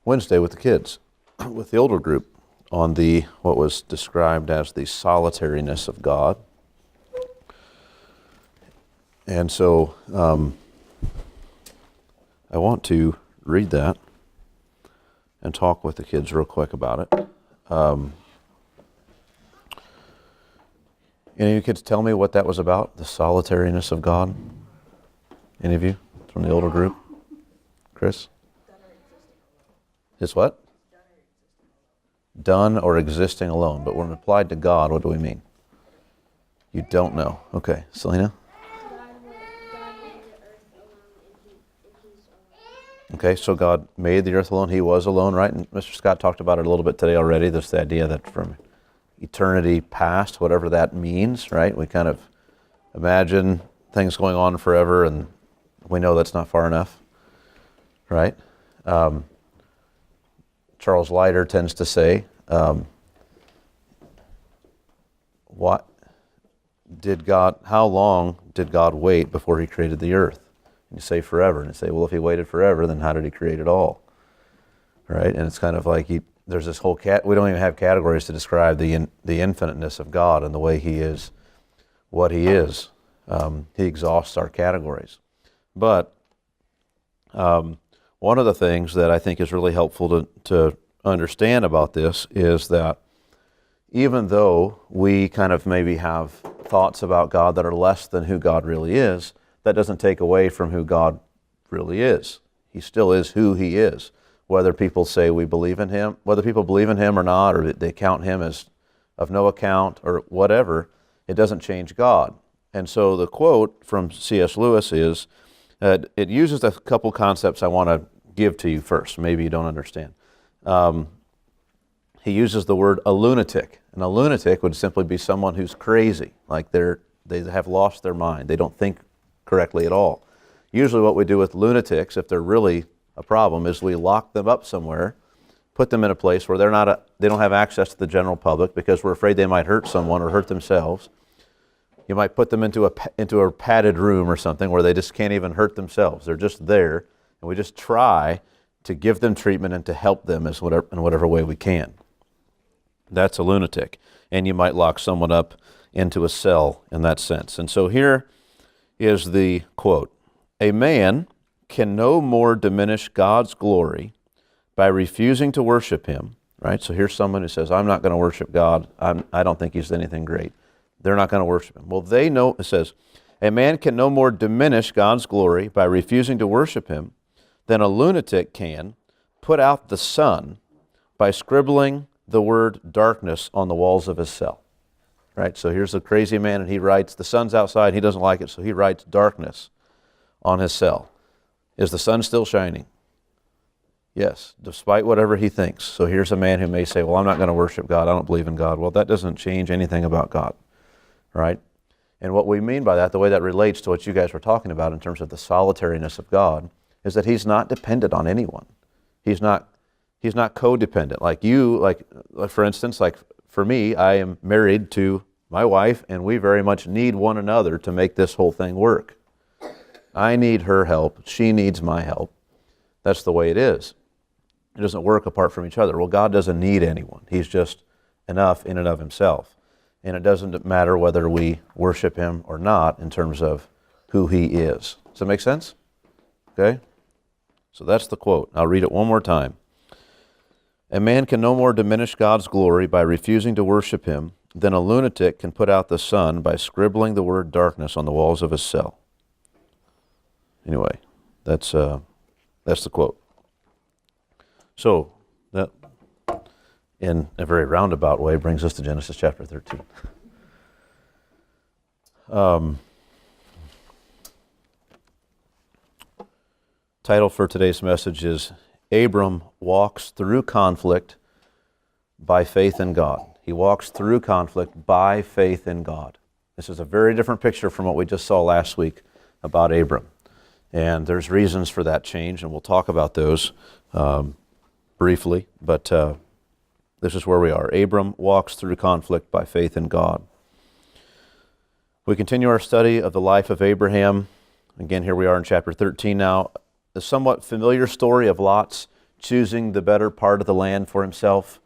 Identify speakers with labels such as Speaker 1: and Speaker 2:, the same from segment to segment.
Speaker 1: Wednesday with the kids, with the older group, on what was described as the solitariness of God. And so I want to read that and talk with the kids real quick about it. Any of you kids tell me what that was about, the solitariness of God? Any of you from the older group? Chris? It's what? Done or existing alone. But when applied to God, what do we mean? You don't know. Okay. Selena? Okay, so God made the earth alone. He was alone, right? And Mr. Scott talked about it a little bit today already. There's the idea that from eternity past, whatever that means, right? We kind of imagine things going on forever, and we know that's not far enough, right? Charles Leiter tends to say, how long did God wait before he created the earth? And you say forever, and you say, well, if he waited forever, then how did he create it all? Right? And it's kind of like there's this whole we don't even have categories to describe the infiniteness of God and the way he is, what he is. He exhausts our categories. But one of the things that I think is really helpful to understand about this is that even though we kind of maybe have thoughts about God that are less than who God really is, that doesn't take away from who God really is. He still is who he is. Whether people say we believe in him, whether people believe in him or not, or they count him as of no account or whatever, it doesn't change God. And so the quote from C.S. Lewis is, it uses a couple concepts I want to give to you first. Maybe you don't understand. He uses the word a lunatic. And a lunatic would simply be someone who's crazy, like they have lost their mind. They don't think correctly at all. Usually what we do with lunatics, if they're really a problem, is we lock them up somewhere, put them in a place where they don't have access to the general public because we're afraid they might hurt someone or hurt themselves. You might put them into a padded room or something where they just can't even hurt themselves. They're just there, and we just try to give them treatment and to help them in whatever way we can. That's a lunatic. And you might lock someone up into a cell in that sense. And so here is the quote. A man can no more diminish God's glory by refusing to worship him, right? So here's someone who says, I'm not going to worship God. I don't think he's anything great. They're not going to worship him. Well, they know, it says, a man can no more diminish God's glory by refusing to worship him than a lunatic can put out the sun by scribbling the word darkness on the walls of his cell. Right? So here's a crazy man, and he writes, the sun's outside, he doesn't like it, so he writes darkness on his cell. Is the sun still shining? Yes, despite whatever he thinks. So here's a man who may say, well, I'm not going to worship God, I don't believe in God. Well, that doesn't change anything about God, right? And what we mean by that, the way that relates to what you guys were talking about in terms of the solitariness of God, is that he's not dependent on anyone. He's not codependent. Like you, like for instance, like for me, I am married to my wife, and we very much need one another to make this whole thing work. I need her help. She needs my help. That's the way it is. It doesn't work apart from each other. Well, God doesn't need anyone. He's just enough in and of himself. And it doesn't matter whether we worship him or not in terms of who he is. Does that make sense? Okay? So that's the quote. I'll read it one more time. A man can no more diminish God's glory by refusing to worship him than a lunatic can put out the sun by scribbling the word darkness on the walls of his cell. Anyway, that's the quote. So that, in a very roundabout way, brings us to Genesis chapter 13. Title for today's message is Abram walks through conflict by faith in God. He walks through conflict by faith in God. This is a very different picture from what we just saw last week about Abram. And there's reasons for that change, and we'll talk about those briefly, but this is where we are. Abram walks through conflict by faith in God. We continue our study of the life of Abraham. Again, here we are in chapter 13 now. A somewhat familiar story of Lot's choosing the better part of the land for himself.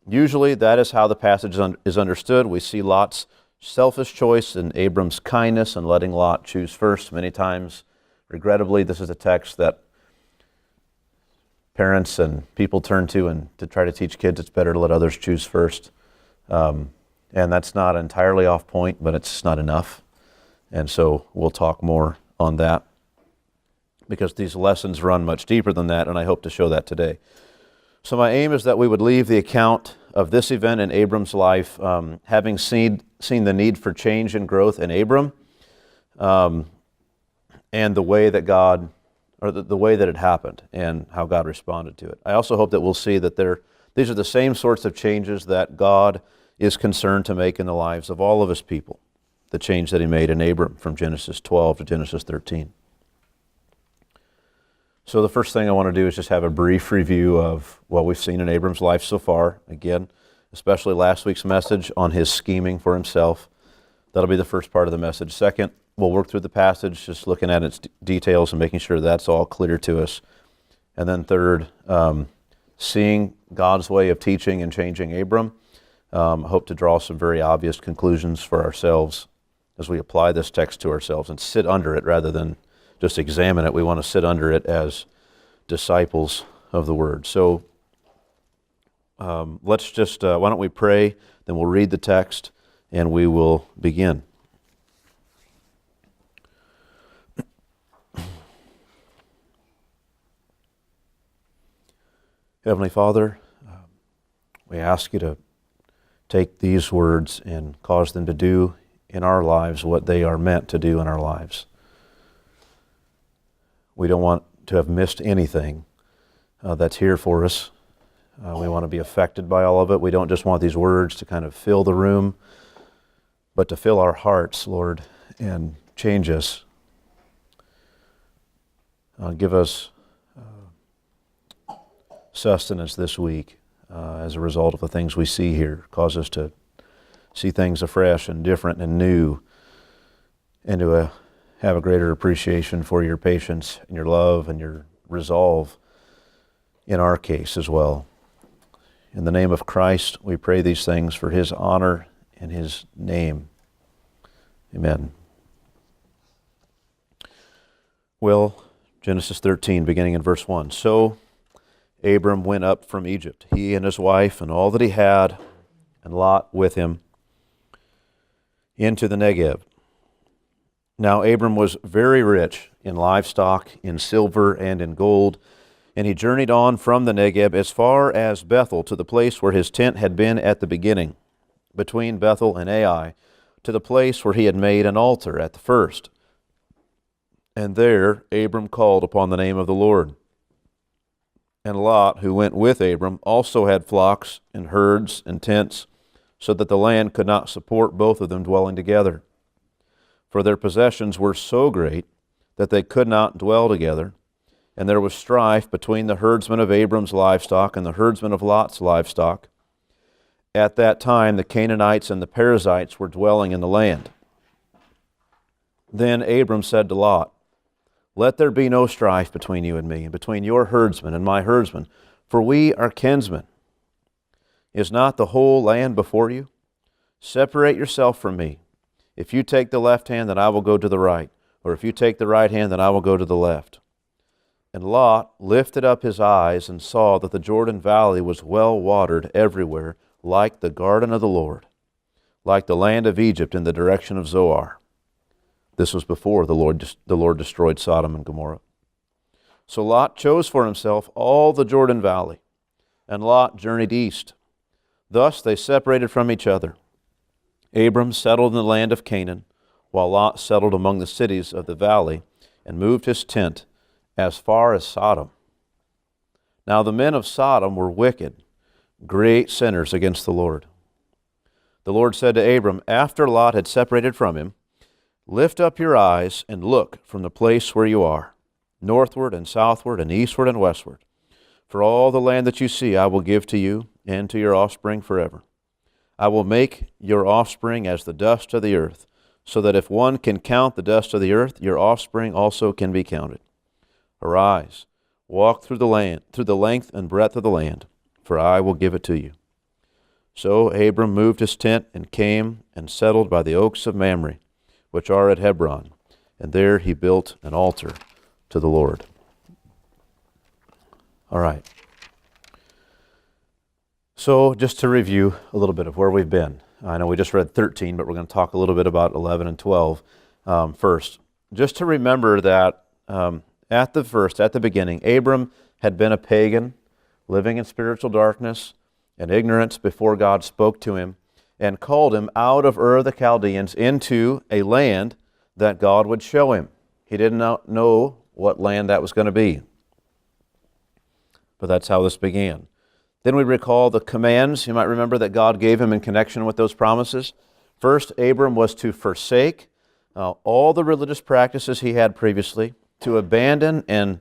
Speaker 1: Usually that is how the passage is understood. We see Lot's selfish choice and Abram's kindness and letting Lot choose first. Many times, regrettably, this is a text that parents and people turn to and to try to teach kids it's better to let others choose first. And that's not entirely off point, but it's not enough. And so we'll talk more on that because these lessons run much deeper than that, and I hope to show that today. So my aim is that we would leave the account of this event in Abram's life, having seen the need for change and growth in Abram, and the way that God, or the way that it happened, and how God responded to it. I also hope that we'll see that these are the same sorts of changes that God is concerned to make in the lives of all of his people, the change that he made in Abram from Genesis 12 to Genesis 13. So the first thing I want to do is just have a brief review of what we've seen in Abram's life so far. Again, especially last week's message on his scheming for himself. That'll be the first part of the message. Second, we'll work through the passage, just looking at its details and making sure that's all clear to us. And then third, seeing God's way of teaching and changing Abram. I hope to draw some very obvious conclusions for ourselves as we apply this text to ourselves and sit under it rather than just examine it. We want to sit under it as disciples of the Word. So let's just, why don't we pray, then we'll read the text, and we will begin. Heavenly Father, we ask you to take these words and cause them to do in our lives what they are meant to do in our lives. We don't want to have missed anything that's here for us. We want to be affected by all of it. We don't just want these words to kind of fill the room, but to fill our hearts, Lord, and change us. Give us sustenance this week as a result of the things we see here. Cause us to see things afresh and different and new, and to have a greater appreciation for your patience and your love and your resolve in our case as well. In the name of Christ, we pray these things for his honor and his name. Amen. Well, Genesis 13, beginning in verse 1. So Abram went up from Egypt, he and his wife and all that he had, and Lot with him, into the Negev. Now Abram was very rich in livestock, in silver, and in gold, and he journeyed on from the Negev as far as Bethel, to the place where his tent had been at the beginning, between Bethel and Ai, to the place where he had made an altar at the first. And there Abram called upon the name of the Lord. And Lot, who went with Abram, also had flocks and herds and tents, so that the land could not support both of them dwelling together. For their possessions were so great that they could not dwell together, and there was strife between the herdsmen of Abram's livestock and the herdsmen of Lot's livestock. At that time the Canaanites and the Perizzites were dwelling in the land. Then Abram said to Lot, Let there be no strife between you and me, and between your herdsmen and my herdsmen, for we are kinsmen. Is not the whole land before you? Separate yourself from me. If you take the left hand, then I will go to the right, or if you take the right hand, then I will go to the left. And Lot lifted up his eyes and saw that the Jordan Valley was well watered everywhere, like the garden of the Lord, like the land of Egypt in the direction of Zoar. This was before the Lord destroyed Sodom and Gomorrah. So Lot chose for himself all the Jordan Valley, and Lot journeyed east. Thus they separated from each other. Abram settled in the land of Canaan, while Lot settled among the cities of the valley and moved his tent as far as Sodom. Now the men of Sodom were wicked, great sinners against the Lord. The Lord said to Abram, after Lot had separated from him, Lift up your eyes and look from the place where you are, northward and southward and eastward and westward. For all the land that you see I will give to you and to your offspring forever. I will make your offspring as the dust of the earth, so that if one can count the dust of the earth, your offspring also can be counted. Arise, walk through the land, through the length and breadth of the land, for I will give it to you. So Abram moved his tent and came and settled by the oaks of Mamre, which are at Hebron, and there he built an altar to the Lord. All right. So just to review a little bit of where we've been. I know we just read 13, but we're going to talk a little bit about 11 and 12 first. Just to remember that at the beginning, Abram had been a pagan, living in spiritual darkness and ignorance before God spoke to him and called him out of Ur of the Chaldeans into a land that God would show him. He didn't know what land that was going to be. But that's how this began. Then we recall the commands, you might remember, that God gave him in connection with those promises. First, Abram was to forsake all the religious practices he had previously, to abandon and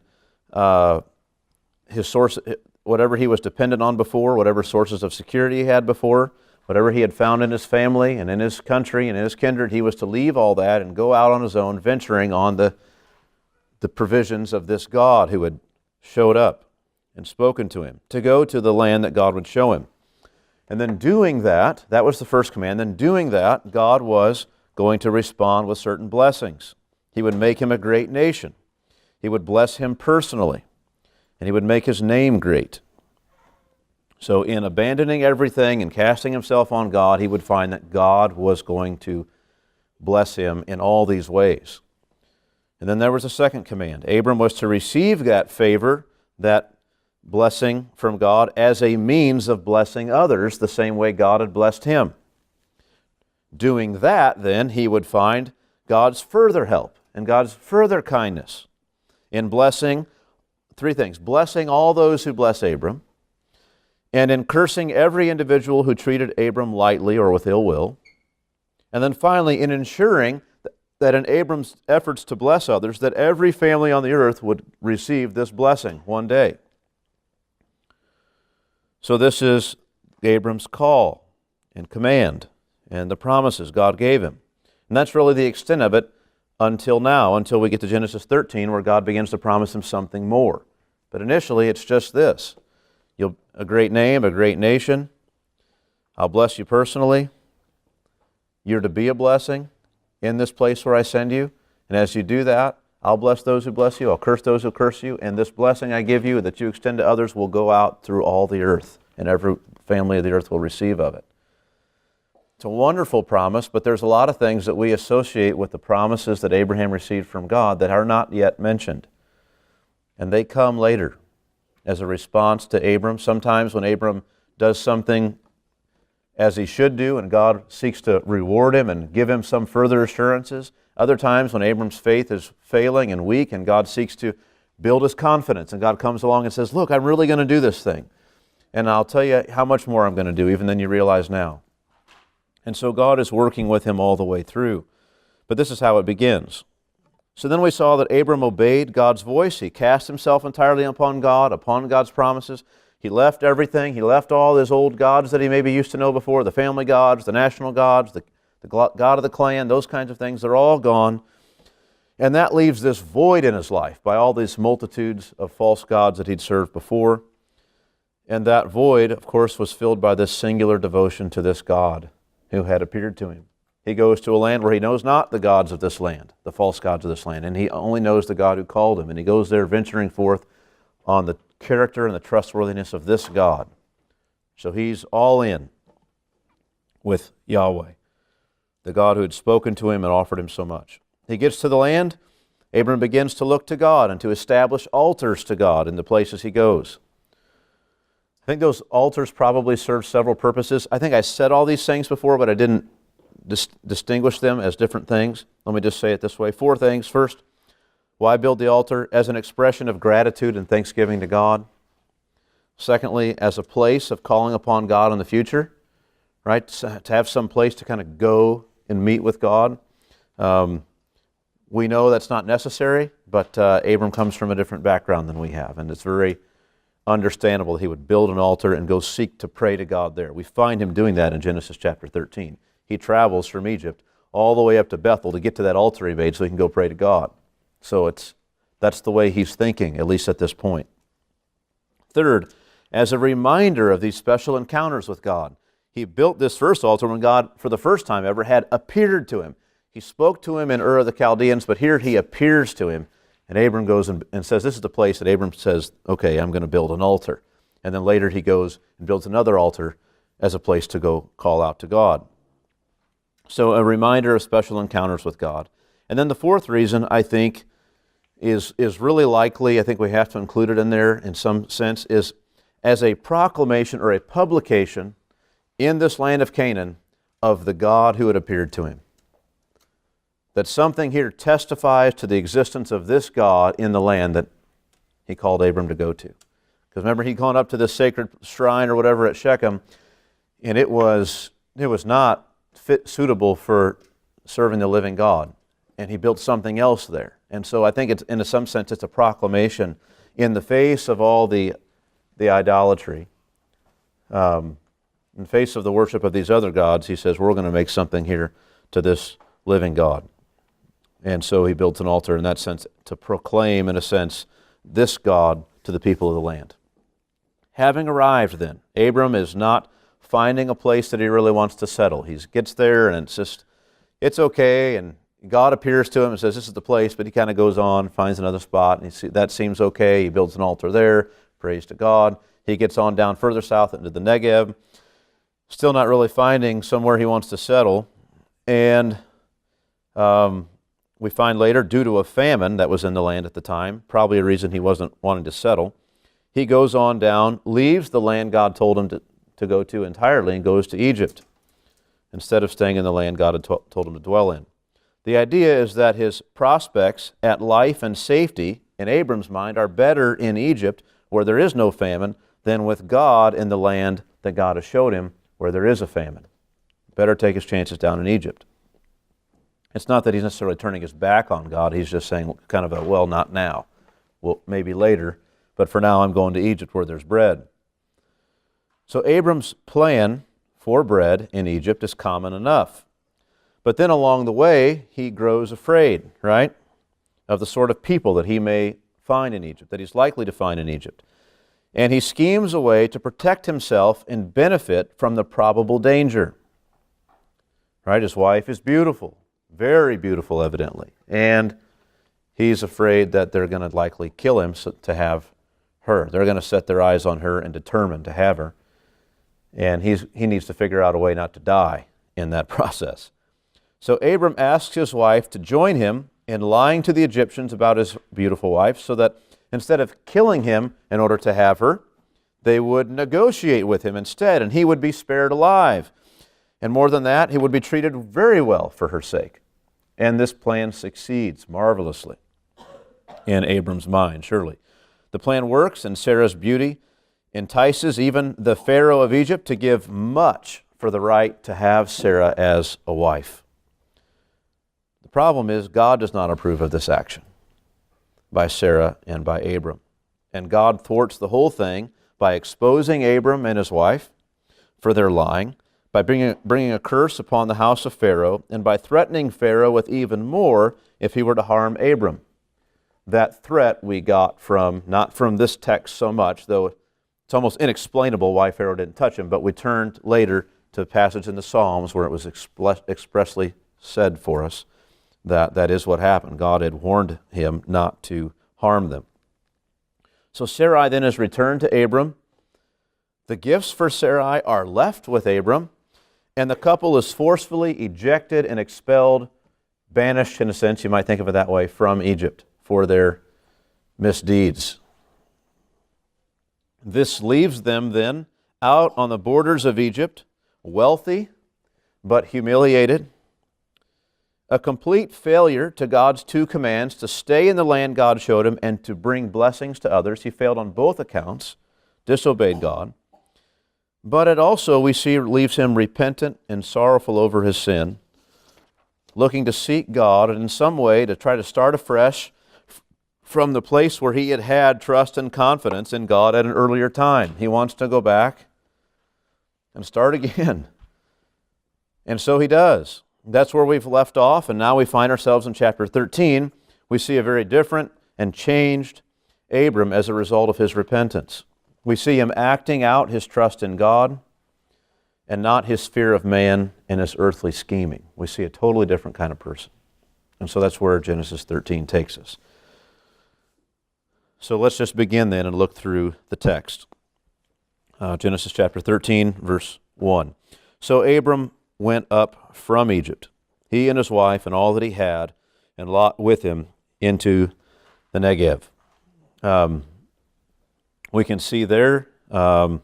Speaker 1: his source, whatever he was dependent on before, whatever sources of security he had before, whatever he had found in his family and in his country and in his kindred, he was to leave all that and go out on his own, venturing on the provisions of this God who had showed up and spoken to him, to go to the land that God would show him. And then doing that, that was the first command, then doing that, God was going to respond with certain blessings. He would make him a great nation. He would bless him personally, and he would make his name great. So in abandoning everything and casting himself on God, he would find that God was going to bless him in all these ways. And then there was a second command. Abram was to receive that favor, that blessing from God, as a means of blessing others the same way God had blessed him. Doing that, then, he would find God's further help and God's further kindness in blessing three things: blessing all those who bless Abram, and in cursing every individual who treated Abram lightly or with ill will, and then finally in ensuring that in Abram's efforts to bless others, that every family on the earth would receive this blessing one day. So this is Abram's call and command and the promises God gave him. And that's really the extent of it until now, until we get to Genesis 13, where God begins to promise him something more. But initially, it's just this: a great name, a great nation. I'll bless you personally. You're to be a blessing in this place where I send you. And as you do that, I'll bless those who bless you. I'll curse those who curse you. And this blessing I give you that you extend to others will go out through all the earth, and every family of the earth will receive of it. It's a wonderful promise, but there's a lot of things that we associate with the promises that Abraham received from God that are not yet mentioned. And they come later as a response to Abram. Sometimes when Abram does something as he should do and God seeks to reward him and give him some further assurances. Other times when Abram's faith is failing and weak and God seeks to build his confidence, and God comes along and says, look, I'm really going to do this thing. And I'll tell you how much more I'm going to do even than you realize now. And so God is working with him all the way through. But this is how it begins. So then we saw that Abram obeyed God's voice. He cast himself entirely upon God, upon God's promises. He left everything. He left all his old gods that he maybe used to know before, the family gods, the national gods, the God of the clan, those kinds of things. They're all gone. And that leaves this void in his life by all these multitudes of false gods that he'd served before. And that void, of course, was filled by this singular devotion to this God who had appeared to him. He goes to a land where he knows not the gods of this land, the false gods of this land, and he only knows the God who called him. And he goes there venturing forth on the character and the trustworthiness of this God. So he's all in with Yahweh, the God who had spoken to him and offered him so much. He gets to the land. Abram begins to look to God and to establish altars to God in the places he goes. I think those altars probably serve several purposes. I think I said all these things before, but I didn't distinguish them as different things. Let me just say it this way. 4 things. First, why build the altar? As an expression of gratitude and thanksgiving to God. Secondly, as a place of calling upon God in the future, right? To have some place to kind of go and meet with God. We know that's not necessary, but Abram comes from a different background than we have, and it's very understandable that he would build an altar and go seek to pray to God there. We find him doing that in Genesis chapter 13. He travels from Egypt all the way up to Bethel to get to that altar he made so he can go pray to God. So that's the way he's thinking, at least at this point. Third, as a reminder of these special encounters with God. He built this first altar when God, for the first time ever, had appeared to him. He spoke to him in Ur of the Chaldeans, but here he appears to him. And Abram goes and says, this is the place that Abram says, okay, I'm going to build an altar. And then later he goes and builds another altar as a place to go call out to God. So a reminder of special encounters with God. And then the fourth reason, I think, is really likely, I think we have to include it in there in some sense, is as a proclamation or a publication in this land of Canaan of the God who had appeared to him. That something here testifies to the existence of this God in the land that he called Abram to go to. Because remember, he'd gone up to this sacred shrine or whatever at Shechem, and it was not suitable for serving the living God. And he built something else there. And so I think it's, in some sense, it's a proclamation in the face of all the idolatry. In the face of the worship of these other gods, he says, we're going to make something here to this living God. And so he built an altar in that sense to proclaim, in a sense, this God to the people of the land. Having arrived then, Abram is not finding a place that he really wants to settle. He gets there and it's okay, and God appears to him and says, this is the place, but he kind of goes on, finds another spot, and that seems okay. He builds an altar there, praise to God. He gets on down further south into the Negev, still not really finding somewhere he wants to settle, and we find later, due to a famine that was in the land at the time, probably a reason he wasn't wanting to settle, he goes on down, leaves the land God told him to go to entirely, and goes to Egypt instead of staying in the land God had told him to dwell in. The idea is that his prospects at life and safety, in Abram's mind, are better in Egypt, where there is no famine, than with God in the land that God has showed him, where there is a famine. Better take his chances down in Egypt. It's not that he's necessarily turning his back on God. He's just saying kind of well, not now. Well, maybe later, but for now I'm going to Egypt where there's bread. So Abram's plan for bread in Egypt is common enough. But then along the way, he grows afraid, right, of the sort of people that he may find in Egypt, that he's likely to find in Egypt. And he schemes a way to protect himself and benefit from the probable danger. Right? His wife is beautiful, very beautiful, evidently. And he's afraid that they're going to likely kill him to have her. They're going to set their eyes on her and determine to have her. And he needs to figure out a way not to die in that process. So Abram asks his wife to join him in lying to the Egyptians about his beautiful wife, so that instead of killing him in order to have her, they would negotiate with him instead, and he would be spared alive. And more than that, he would be treated very well for her sake. And this plan succeeds marvelously in Abram's mind, surely. The plan works, and Sarah's beauty entices even the Pharaoh of Egypt to give much for the right to have Sarah as a wife. The problem is God does not approve of this action by Sarah and by Abram. And God thwarts the whole thing by exposing Abram and his wife for their lying, by bringing a curse upon the house of Pharaoh, and by threatening Pharaoh with even more if he were to harm Abram. That threat we got not from this text so much, though it's almost inexplainable why Pharaoh didn't touch him, but we turned later to a passage in the Psalms where it was expressly said for us that is what happened. God had warned him not to harm them. So Sarai then is returned to Abram. The gifts for Sarai are left with Abram, and the couple is forcefully ejected and expelled, banished in a sense, you might think of it that way, from Egypt for their misdeeds. This leaves them then out on the borders of Egypt, wealthy but humiliated, a complete failure to God's two commands to stay in the land God showed him and to bring blessings to others. He failed on both accounts, disobeyed God. But it also, we see, leaves him repentant and sorrowful over his sin, looking to seek God and in some way to try to start afresh from the place where he had had trust and confidence in God at an earlier time. He wants to go back and start again. And so he does. That's where we've left off, and now we find ourselves in chapter 13. We see a very different and changed Abram as a result of his repentance. We see him acting out his trust in God and not his fear of man and his earthly scheming. We see a totally different kind of person. And so that's where Genesis 13 takes us. So let's just begin then and look through the text. Genesis chapter 13, verse 1. So Abram went up from Egypt, he and his wife and all that he had, and Lot with him, into the Negev. We can see there, let's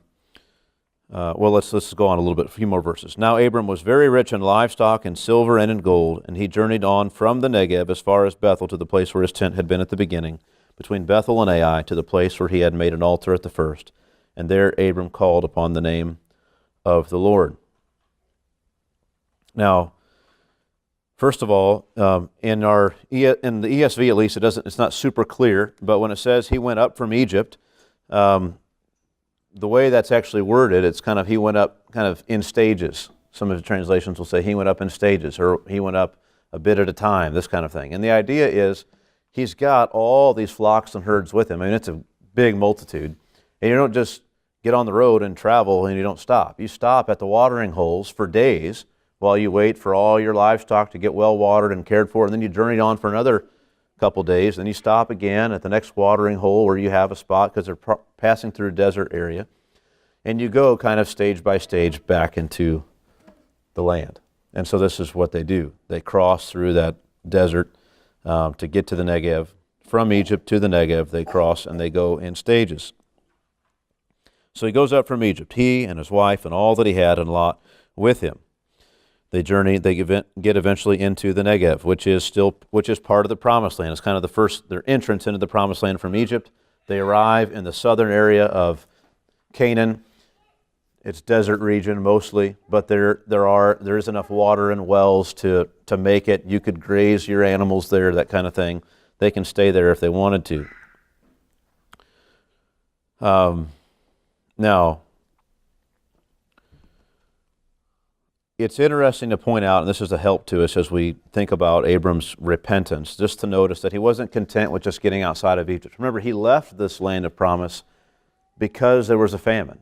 Speaker 1: go on a few more verses. Now Abram was very rich in livestock and silver and in gold, and he journeyed on from the Negev as far as Bethel to the place where his tent had been at the beginning, between Bethel and Ai, to the place where he had made an altar at the first. And there Abram called upon the name of the Lord. Now, first of all, in the ESV at least, it's not super clear, but when it says he went up from Egypt, the way that's actually worded, it's kind of he went up kind of in stages. Some of the translations will say he went up in stages, or he went up a bit at a time, this kind of thing. And the idea is he's got all these flocks and herds with him. I mean, it's a big multitude. And you don't just get on the road and travel and you don't stop. You stop at the watering holes for days while you wait for all your livestock to get well watered and cared for, and then you journey on for another couple days. Then you stop again at the next watering hole where you have a spot because they're passing through a desert area. And you go kind of stage by stage back into the land. And so this is what they do. They cross through that desert to get to the Negev. From Egypt to the Negev, they cross and they go in stages. So he goes up from Egypt, he and his wife and all that he had, and Lot with him. They get eventually into the Negev, which is part of the Promised Land. It's kind of their entrance into the Promised Land from Egypt. They arrive in the southern area of Canaan. It's desert region mostly, but there is enough water and wells to make it. You could graze your animals there, that kind of thing. They can stay there if they wanted to. Now, it's interesting to point out, and this is a help to us as we think about Abram's repentance, just to notice that he wasn't content with just getting outside of Egypt. Remember, he left this land of promise because there was a famine.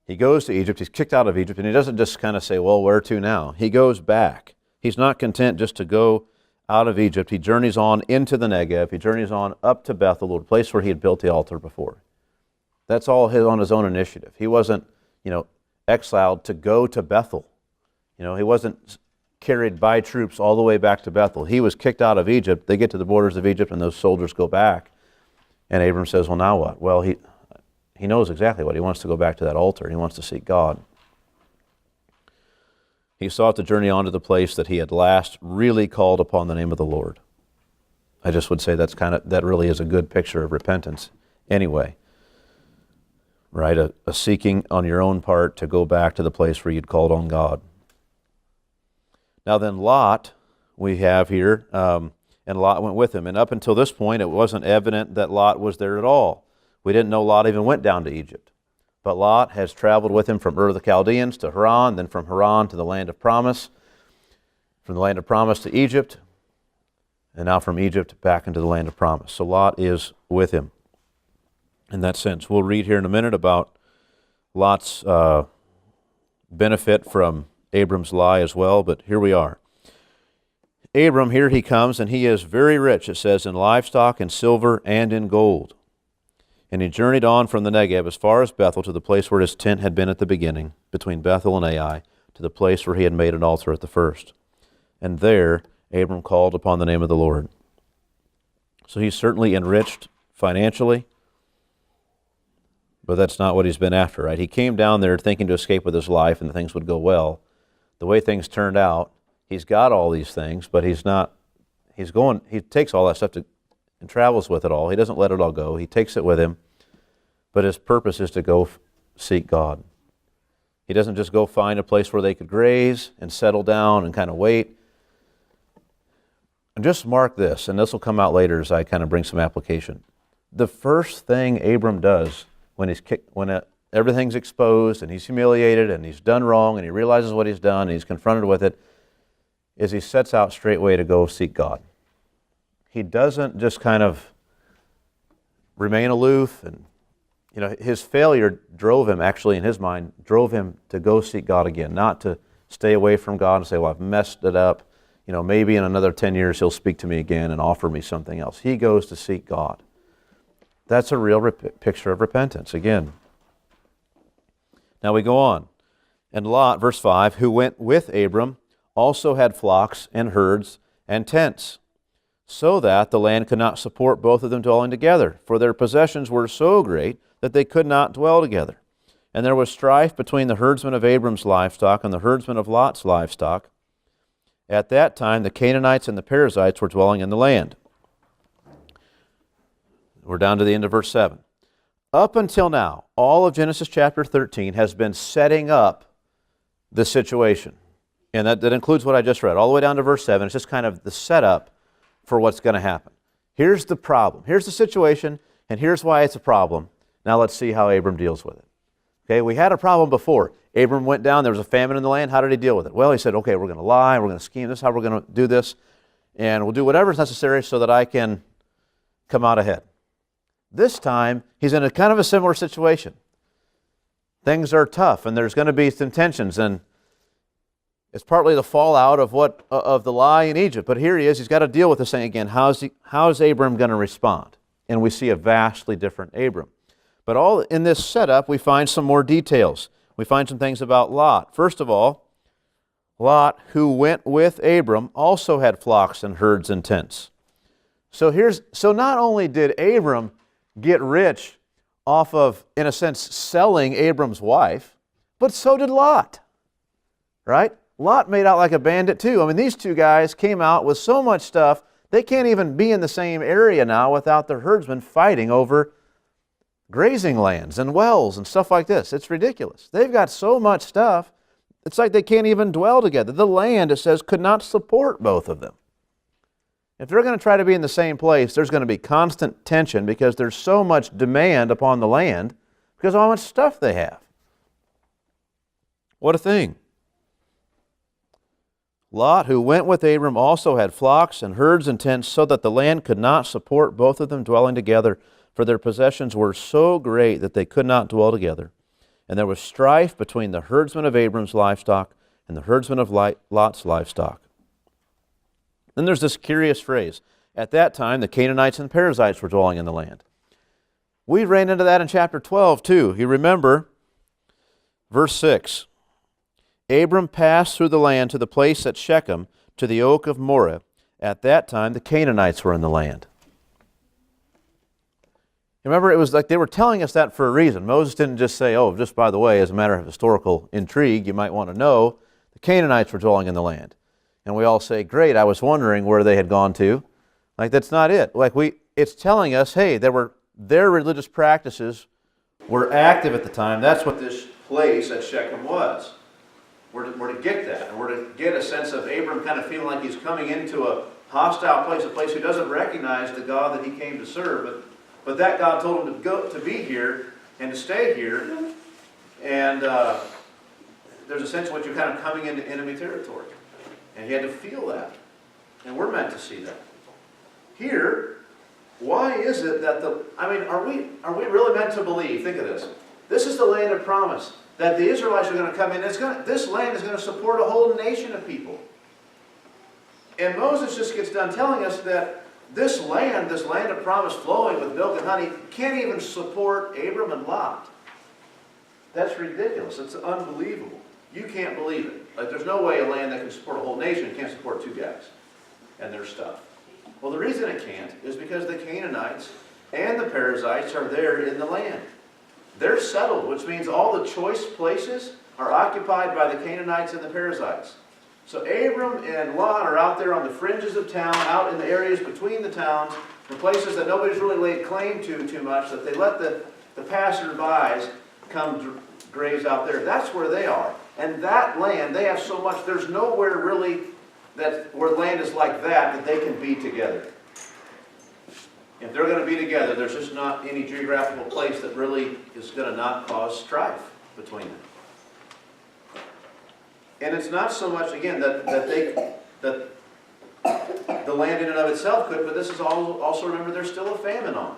Speaker 1: He goes to Egypt, he's kicked out of Egypt, and he doesn't just kind of say, well, where to now? He goes back. He's not content just to go out of Egypt. He journeys on into the Negev. He journeys on up to Bethel, the place where he had built the altar before. That's all on his own initiative. He wasn't, exiled to go to Bethel. He wasn't carried by troops all the way back to Bethel. He was kicked out of Egypt. They get to the borders of Egypt, and those soldiers go back. And Abram says, well, now what? Well, he knows exactly what. He wants to go back to that altar. He wants to seek God. He sought to journey on to the place that he had last really called upon the name of the Lord. I just would say that really is a good picture of repentance anyway. Right? A seeking on your own part to go back to the place where you'd called on God. Now then Lot, we have here, and Lot went with him. And up until this point, it wasn't evident that Lot was there at all. We didn't know Lot even went down to Egypt. But Lot has traveled with him from Ur of the Chaldeans to Haran, then from Haran to the land of promise, from the land of promise to Egypt, and now from Egypt back into the land of promise. So Lot is with him in that sense. We'll read here in a minute about Lot's benefit from Abram's lie as well, but here we are. Abram, here he comes, and he is very rich, it says, in livestock and silver and in gold. And he journeyed on from the Negev as far as Bethel to the place where his tent had been at the beginning, between Bethel and Ai, to the place where he had made an altar at the first. And there Abram called upon the name of the Lord. So he's certainly enriched financially, but that's not what he's been after, right? He came down there thinking to escape with his life and things would go well. The way things turned out, he's got all these things, but he takes all that stuff and travels with it all. He doesn't let it all go. He takes it with him, but his purpose is to go seek God. He doesn't just go find a place where they could graze and settle down and kind of wait. And just mark this, and this will come out later as I kind of bring some application. The first thing Abram does when everything's exposed and he's humiliated and he's done wrong and he realizes what he's done and he's confronted with it, is he sets out straightway to go seek God. He doesn't just kind of remain aloof and his failure drove him, actually in his mind, drove him to go seek God again, not to stay away from God and say, well, I've messed it up. Maybe in another 10 years he'll speak to me again and offer me something else. He goes to seek God. That's a real picture of repentance again. Now we go on. And Lot, verse 5, who went with Abram, also had flocks and herds and tents, so that the land could not support both of them dwelling together, for their possessions were so great that they could not dwell together. And there was strife between the herdsmen of Abram's livestock and the herdsmen of Lot's livestock. At that time, the Canaanites and the Perizzites were dwelling in the land. We're down to the end of verse 7. Up until now, all of Genesis chapter 13 has been setting up the situation. And that includes what I just read, all the way down to verse 7. It's just kind of the setup for what's going to happen. Here's the problem. Here's the situation, and here's why it's a problem. Now let's see how Abram deals with it. Okay, we had a problem before. Abram went down, there was a famine in the land. How did he deal with it? Well, he said, okay, we're going to lie, we're going to scheme, this is how we're going to do this, and we'll do whatever is necessary so that I can come out ahead. This time, he's in a kind of a similar situation. Things are tough, and there's going to be some tensions, and it's partly the fallout of the lie in Egypt. But here he is, he's got to deal with this thing again. How's Abram going to respond? And we see a vastly different Abram. But all in this setup, we find some more details. We find some things about Lot. First of all, Lot, who went with Abram, also had flocks and herds and tents. So not only did Abram get rich off of, in a sense, selling Abram's wife, but so did Lot, right? Lot made out like a bandit too. I mean, these two guys came out with so much stuff, they can't even be in the same area now without their herdsmen fighting over grazing lands and wells and stuff like this. It's ridiculous. They've got so much stuff, it's like they can't even dwell together. The land, it says, could not support both of them. If they're going to try to be in the same place, there's going to be constant tension because there's so much demand upon the land because of how much stuff they have. What a thing. Lot, who went with Abram, also had flocks and herds and tents, so that the land could not support both of them dwelling together, for their possessions were so great that they could not dwell together. And there was strife between the herdsmen of Abram's livestock and the herdsmen of Lot's livestock. Then there's this curious phrase. At that time, the Canaanites and Perizzites were dwelling in the land. We ran into that in chapter 12 too. You remember, verse 6. Abram passed through the land to the place at Shechem, to the oak of Moreh. At that time, the Canaanites were in the land. Remember, it was like they were telling us that for a reason. Moses didn't just say, oh, just by the way, as a matter of historical intrigue, you might want to know, the Canaanites were dwelling in the land. And we all say, great, I was wondering where they had gone to. Like, that's not it. It's telling us, hey, their religious practices were active at the time. That's what this place at Shechem was. We're to get that. And we're to get a sense of Abram kind of feeling like he's coming into a hostile place, a place who doesn't recognize the God that he came to serve. But that God told him to be here and to stay here. And there's a sense in which you're kind of coming into enemy territory. And he had to feel that. And we're meant to see that. Here, why is it that are we really meant to believe? Think of this. This is the land of promise. That the Israelites are going to come in. This land is going to support a whole nation of people. And Moses just gets done telling us that this land of promise flowing with milk and honey, can't even support Abram and Lot. That's ridiculous. It's unbelievable. You can't believe it. Like, there's no way a land that can support a whole nation can't support two guys and their stuff. Well, the reason it can't is because the Canaanites and the Perizzites are there in the land. They're settled, which means all the choice places are occupied by the Canaanites and the Perizzites. So Abram and Lot are out there on the fringes of town, out in the areas between the towns, the places that nobody's really laid claim to too much, that they let the passersby come graze out there. That's where they are. And that land, they have so much, there's nowhere really where land is like that they can be together. If they're going to be together, there's just not any geographical place that really is going to not cause strife between them. And it's not so much, again, that the land in and of itself could, but this is also, remember, there's still a famine on.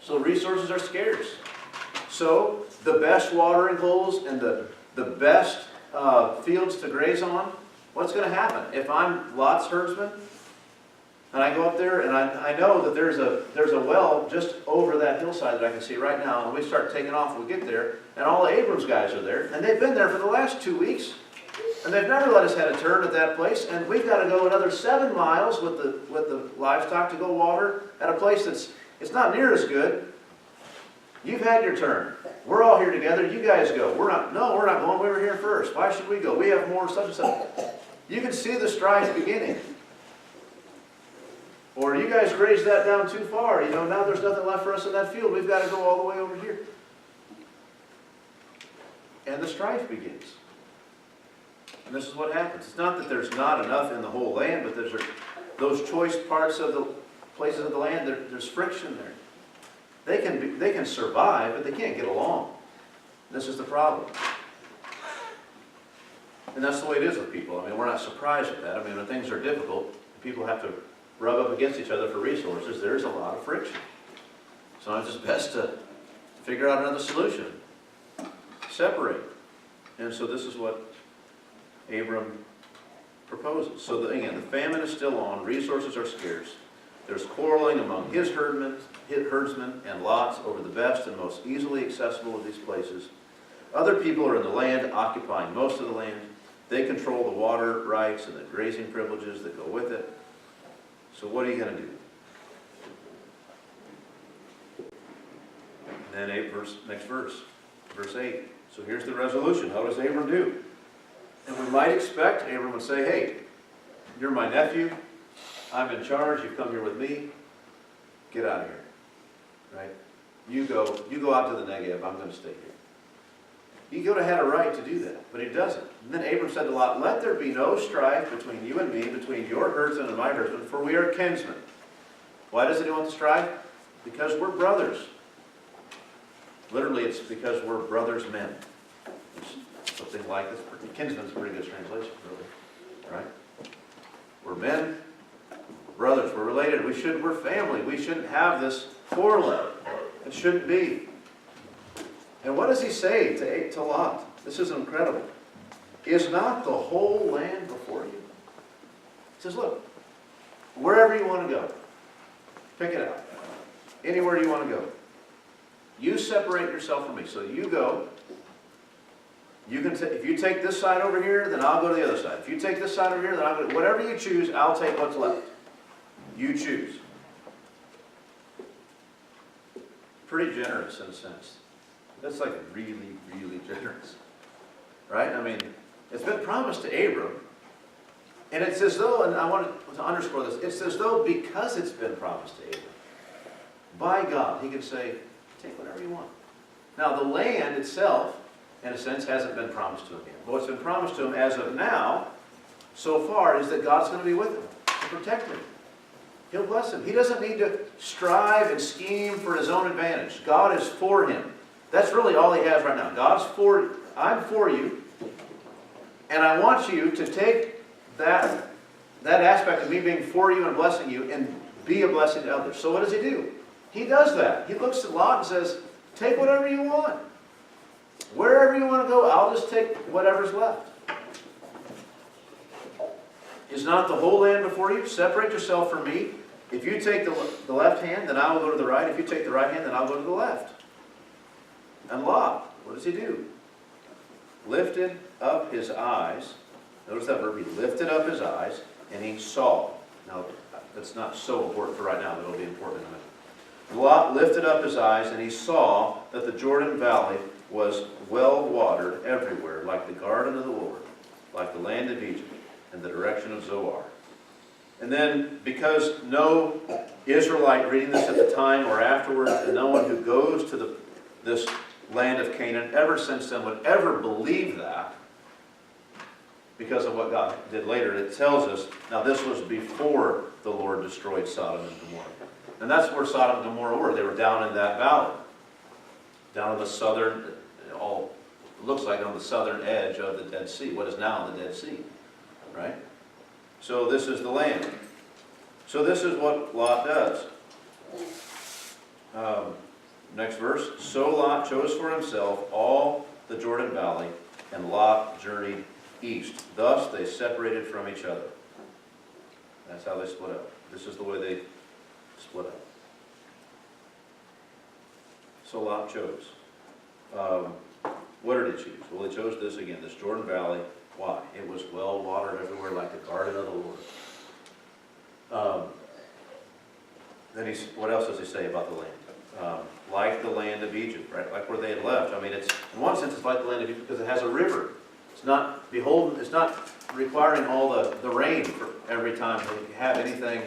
Speaker 1: So resources are scarce. So the best watering holes and the best fields to graze on, what's going to happen? If I'm Lot's herdsman, and I go up there and I know that there's a well just over that hillside that I can see right now, and we start taking off when we get there, and all of Abram's guys are there, and they've been there for the last 2 weeks, and they've never let us head a turn at that place, and we've got to go another 7 miles with the livestock to go water at a place it's not near as good. You've had your turn. We're all here together. You guys go. We're not going. We were here first. Why should we go? We have more such and such. You can see the strife beginning. Or you guys grazed that down too far. Now there's nothing left for us in that field. We've got to go all the way over here. And the strife begins. And this is what happens. It's not that there's not enough in the whole land, but there's those choice parts of the places of the land, there's friction there. They can survive, but they can't get along. This is the problem. And that's the way it is with people. We're not surprised at that. When things are difficult, people have to rub up against each other for resources. There's a lot of friction. Sometimes it's best to figure out another solution. Separate. And so this is what Abram proposes. So again, the famine is still on. Resources are scarce. There's quarreling among his herdsmen and Lot's over the best and most easily accessible of these places. Other people are in the land, occupying most of the land. They control the water rights and the grazing privileges that go with it. So what are you going to do? And then next verse, verse 8. So here's the resolution. How does Abram do? And we might expect Abram would say, hey, you're my nephew. I'm in charge. You've come here with me. Get out of here. Right? You go out to the Negev. I'm going to stay here. He could have had a right to do that, but he doesn't. And then Abram said to Lot, let there be no strife between you and me, between your herdsman and my herdsman, for we are kinsmen. Why does he want the strife? Because we're brothers. Literally, it's because we're brothers men. Something like this. Kinsman's a pretty good translation, really. Right? We're men, brothers, we're related. We're family. We shouldn't have this quarreling. It shouldn't be. And what does he say to Lot? This is incredible. Is not the whole land before you? He says, look, wherever you want to go, pick it out. Anywhere you want to go. You separate yourself from me. So you go. If you take this side over here, then I'll go to the other side. If you take this side over here, then I'll go. Whatever you choose, I'll take what's left. You choose. Pretty generous in a sense. That's like really, really generous. Right? It's been promised to Abram. And it's as though, and I want to underscore this, it's as though because it's been promised to Abram, by God, he can say, take whatever you want. Now, the land itself, in a sense, hasn't been promised to him yet. But what's been promised to him as of now, so far, is that God's going to be with him to protect him. He'll bless him. He doesn't need to strive and scheme for his own advantage. God is for him. That's really all he has right now. I'm for you, and I want you to take that aspect of me being for you and blessing you and be a blessing to others. So what does he do? He does that. He looks at Lot and says, take whatever you want. Wherever you want to go, I'll just take whatever's left. Is not the whole land before you? Separate yourself from me. If you take the left hand, then I will go to the right. If you take the right hand, then I'll go to the left. And Lot, what does he do? Lifted up his eyes. Notice that verb. He lifted up his eyes and he saw. Now, that's not so important for right now, but it'll be important in a minute. Lot lifted up his eyes and he saw that the Jordan Valley was well watered everywhere, like the garden of the Lord, like the land of Egypt, in the direction of Zoar. And then, because no Israelite reading this at the time or afterwards, and no one who goes to this land of Canaan ever since then would ever believe that, because of what God did later, it tells us, now this was before the Lord destroyed Sodom and Gomorrah. And that's where Sodom and Gomorrah were. They were down in that valley. Down on the southern, it looks like on the southern edge of the Dead Sea, what is now the Dead Sea. Right? So this is the land. So this is what Lot does. Next verse. So Lot chose for himself all the Jordan Valley, and Lot journeyed east. Thus they separated from each other. That's how they split up. This is the way they split up. So Lot chose. What did he choose? Well, he chose this again, this Jordan Valley. Why? It was well watered everywhere, like the garden of the Lord. Then what else does he say about the land? Like the land of Egypt, right? Like where they had left. I mean, it's in one sense it's like the land of Egypt because it has a river. It's not beholden. It's not requiring all the rain for every time they have anything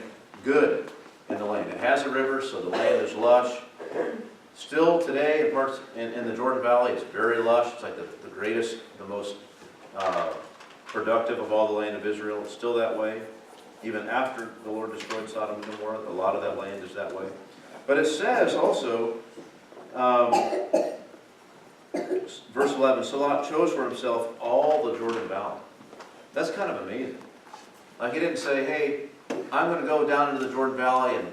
Speaker 1: good in the land. It has a river, so the land is lush. Still today, in parts in the Jordan Valley, it's very lush. It's like the greatest, the most productive of all the land of Israel. It's still that way. Even after the Lord destroyed Sodom and Gomorrah, a lot of that land is that way. But it says also, verse 11, so Lot chose for himself all the Jordan Valley. That's kind of amazing. Like he didn't say, hey, I'm going to go down into the Jordan Valley and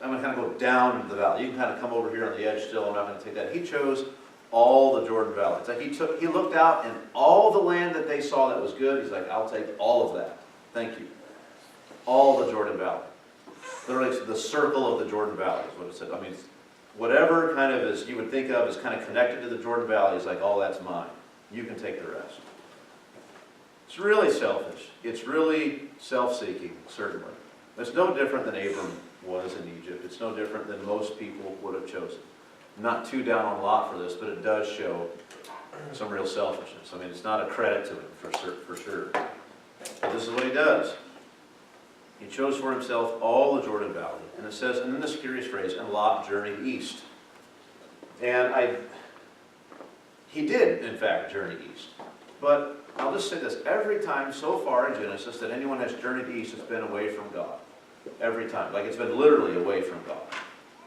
Speaker 1: I'm going to kind of go down into the valley. You can kind of come over here on the edge still. I'm not going to take that. He chose all the Jordan Valley. It's like he looked out and all the land that they saw that was good, he's like, I'll take all of that. Thank you. All the Jordan Valley. Literally, the circle of the Jordan Valley is what it said. I mean, whatever kind of is you would think of as kind of connected to the Jordan Valley is like, oh, that's mine. You can take the rest. It's really selfish. It's really self-seeking, certainly. It's no different than Abram was in Egypt. It's no different than most people would have chosen. I'm not too down on Lot for this, but it does show some real selfishness. I mean, it's not a credit to him for sure. But this is what he does. He chose for himself all the Jordan Valley. And it says, and then this curious phrase, and Lot journeyed east. And he did, in fact, journey east. But I'll just say this, every time so far in Genesis that anyone has journeyed east, it's been away from God. Every time. Like it's been literally away from God.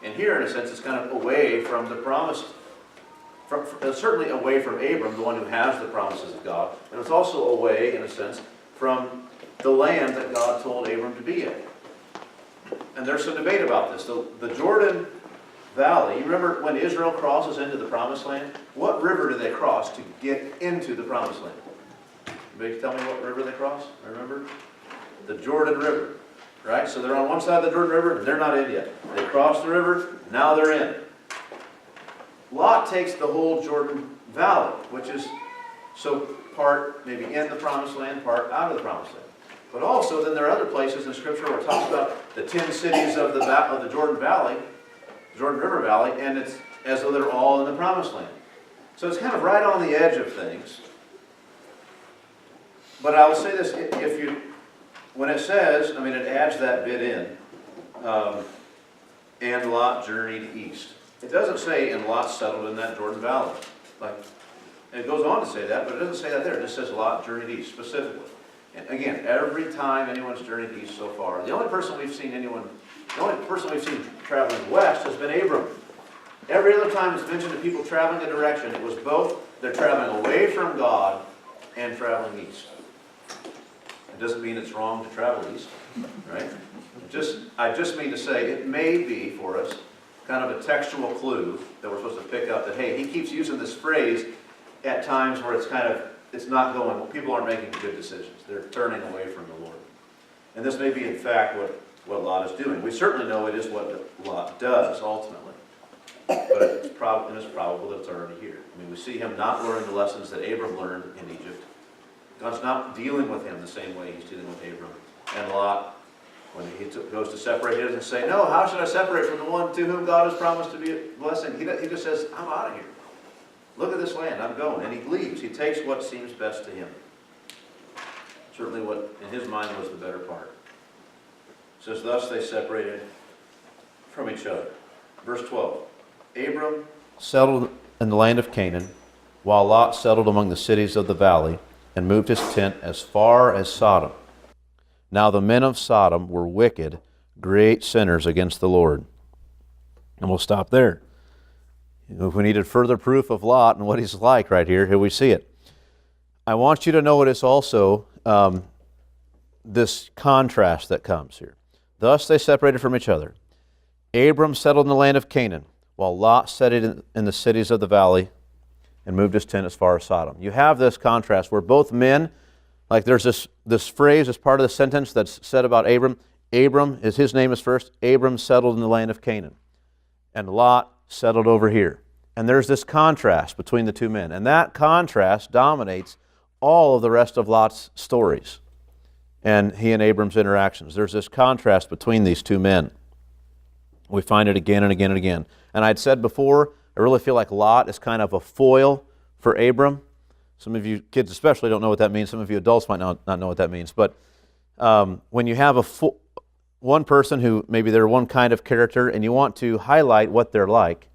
Speaker 1: And here, in a sense, it's kind of away from the promised, certainly away from Abram, the one who has the promises of God. And it's also away, in a sense, from the land that God told Abram to be in. And there's some debate about this. The Jordan Valley, you remember when Israel crosses into the Promised Land? What river do they cross to get into the Promised Land? Anybody tell me what river they cross? Remember? The Jordan River. Right? So they're on one side of the Jordan River, and they're not in yet. They cross the river, now they're in. Lot takes the whole Jordan Valley, which is so part maybe in the Promised Land, part out of the Promised Land. But also, then there are other places in Scripture where it talks about the 10 cities of the Jordan Valley, Jordan River Valley, and it's as though they're all in the Promised Land. So it's kind of right on the edge of things. But I will say this, when it says, I mean, it adds that bit in, and Lot journeyed east. It doesn't say, and Lot settled in that Jordan Valley. Like, it goes on to say that, but it doesn't say that there. It just says Lot journeyed east, specifically. And again, every time anyone's journeyed east so far, the only person we've seen traveling west has been Abram. Every other time it's mentioned to people traveling a direction, it was both, they're traveling away from God and traveling east. It doesn't mean it's wrong to travel east, right? I just mean to say it may be for us kind of a textual clue that we're supposed to pick up that, hey, he keeps using this phrase at times where it's not going, people aren't making good decisions. They're turning away from the Lord. And this may be, in fact, what Lot is doing. We certainly know it is what Lot does, ultimately. But it's probable that it's already here. I mean, we see him not learning the lessons that Abram learned in Egypt. God's not dealing with him the same way he's dealing with Abram. And Lot, when he goes to separate, he doesn't say, no, how should I separate from the one to whom God has promised to be a blessing? He just says, I'm out of here. Look at this land, I'm going. And he leaves. He takes what seems best to him. Certainly what, in his mind, was the better part. It says, thus they separated from each other. Verse 12. Abram settled in the land of Canaan, while Lot settled among the cities of the valley, and moved his tent as far as Sodom. Now the men of Sodom were wicked, great sinners against the Lord. And we'll stop there. If we needed further proof of Lot and what he's like right here we see it. I want you to notice also this contrast that comes here. Thus they separated from each other. Abram settled in the land of Canaan, while Lot settled in the cities of the valley and moved his tent as far as Sodom. You have this contrast where both men, like there's this phrase as part of the sentence that's said about Abram. Abram, his name is first. Abram settled in the land of Canaan. And Lot settled over here. And there's this contrast between the two men. And that contrast dominates all of the rest of Lot's stories and he and Abram's interactions. There's this contrast between these two men. We find it again and again and again. And I'd said before, I really feel like Lot is kind of a foil for Abram. Some of you kids especially don't know what that means. Some of you adults might not know what that means. But when you have one person who maybe they're one kind of character and you want to highlight what they're like,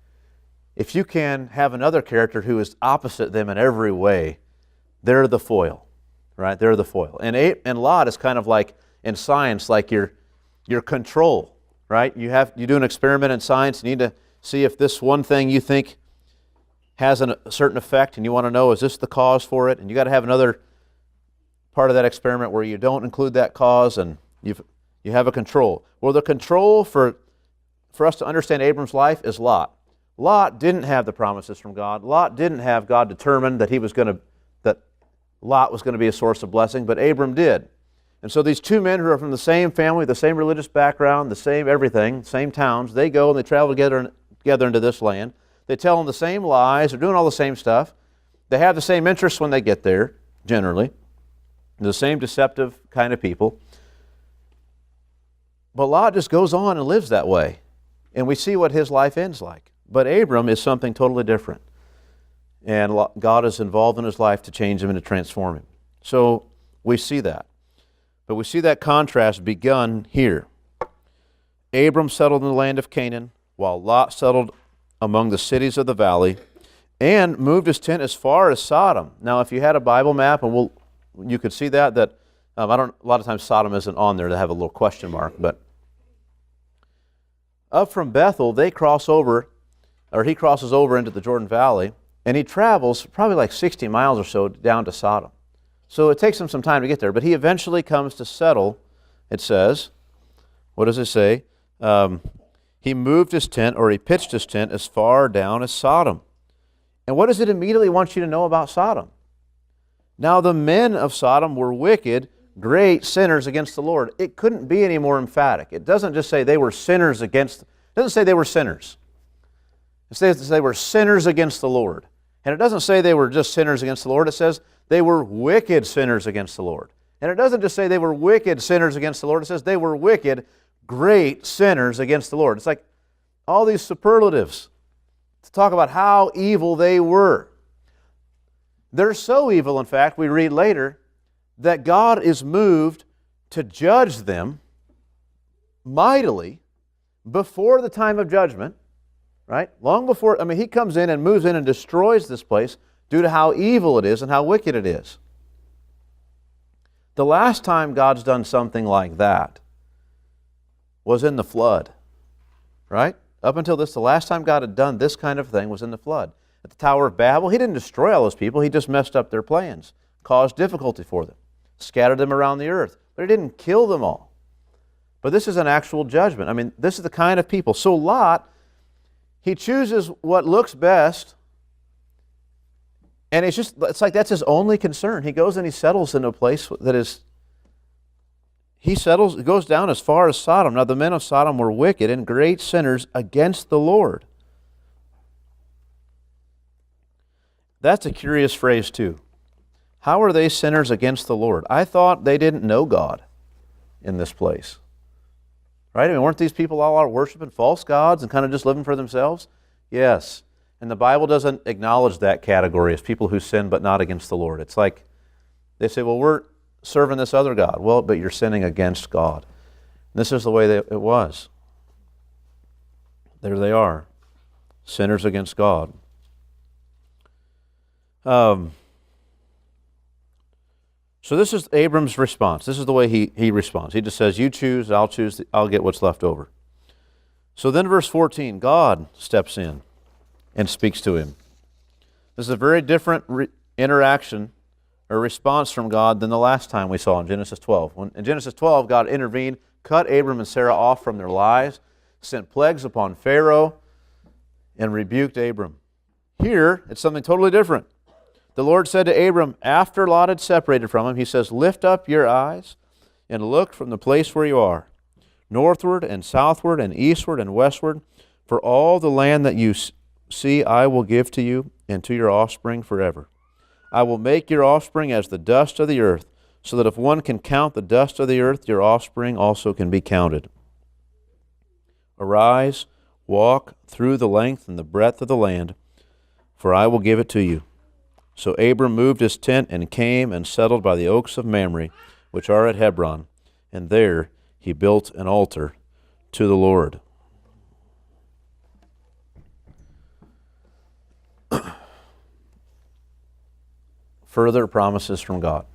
Speaker 1: if you can have another character who is opposite them in every way, they're the foil, right? They're the foil. And Lot is kind of like, in science, like your control, right? You do an experiment in science, you need to see if this one thing you think has a certain effect, and you want to know, is this the cause for it? And you got to have another part of that experiment where you don't include that cause, and you have a control. Well, the control for us to understand Abram's life is Lot. Lot didn't have the promises from God. Lot didn't have God determined that that Lot was going to be a source of blessing, but Abram did. And so these two men who are from the same family, the same religious background, the same everything, same towns, they go and they travel together into this land. They tell them the same lies. They're doing all the same stuff. They have the same interests when they get there, generally. They're the same deceptive kind of people. But Lot just goes on and lives that way. And we see what his life ends like. But Abram is something totally different. And God is involved in his life to change him and to transform him. So we see that. But we see that contrast begun here. Abram settled in the land of Canaan, while Lot settled among the cities of the valley and moved his tent as far as Sodom. Now, if you had a Bible map, and you could see that a lot of times Sodom isn't on there to have a little question mark, but up from Bethel, he crosses over into the Jordan Valley, and he travels probably like 60 miles or so down to Sodom. So it takes him some time to get there, but he eventually comes to settle, it says. What does it say? He moved his tent, or he pitched his tent as far down as Sodom. And what does it immediately want you to know about Sodom? Now the men of Sodom were wicked, great sinners against the Lord. It couldn't be any more emphatic. It doesn't just say they were sinners against, it doesn't say they were sinners. It says they were sinners against the Lord. And it doesn't say they were just sinners against the Lord. It says they were wicked sinners against the Lord. And it doesn't just say they were wicked sinners against the Lord. It says they were wicked, great sinners against the Lord. It's like all these superlatives to talk about how evil they were. They're so evil, in fact, we read later, that God is moved to judge them mightily before the time of judgment, right? Long before, he comes in and moves in and destroys this place due to how evil it is and how wicked it is. The last time God's done something like that was in the flood, right? Up until this, the last time God had done this kind of thing was in the flood. At the Tower of Babel, He didn't destroy all those people. He just messed up their plans, caused difficulty for them, scattered them around the earth. But He didn't kill them all. But this is an actual judgment. This is the kind of people. So Lot, he chooses what looks best, and it's like that's his only concern. He goes and he settles in a place that is, goes down as far as Sodom. Now the men of Sodom were wicked and great sinners against the Lord. That's a curious phrase too. How are they sinners against the Lord? I thought they didn't know God in this place. Right? Weren't these people all out worshiping false gods and kind of just living for themselves? Yes. And the Bible doesn't acknowledge that category as people who sin but not against the Lord. It's like they say, well, we're serving this other God. Well, but you're sinning against God. And this is the way that it was. There they are, sinners against God. So this is Abram's response. This is the way he responds. He just says, you choose, I'll choose, I'll get what's left over. So then verse 14, God steps in and speaks to him. This is a very different interaction or response from God than the last time we saw in Genesis 12. In Genesis 12, God intervened, cut Abram and Sarah off from their lives, sent plagues upon Pharaoh, and rebuked Abram. Here, it's something totally different. The Lord said to Abram, after Lot had separated from him, he says, lift up your eyes and look from the place where you are, northward and southward and eastward and westward, for all the land that you see I will give to you and to your offspring forever. I will make your offspring as the dust of the earth, so that if one can count the dust of the earth, your offspring also can be counted. Arise, walk through the length and the breadth of the land, for I will give it to you. So Abram moved his tent and came and settled by the oaks of Mamre, which are at Hebron, and there he built an altar to the Lord. Further promises from God.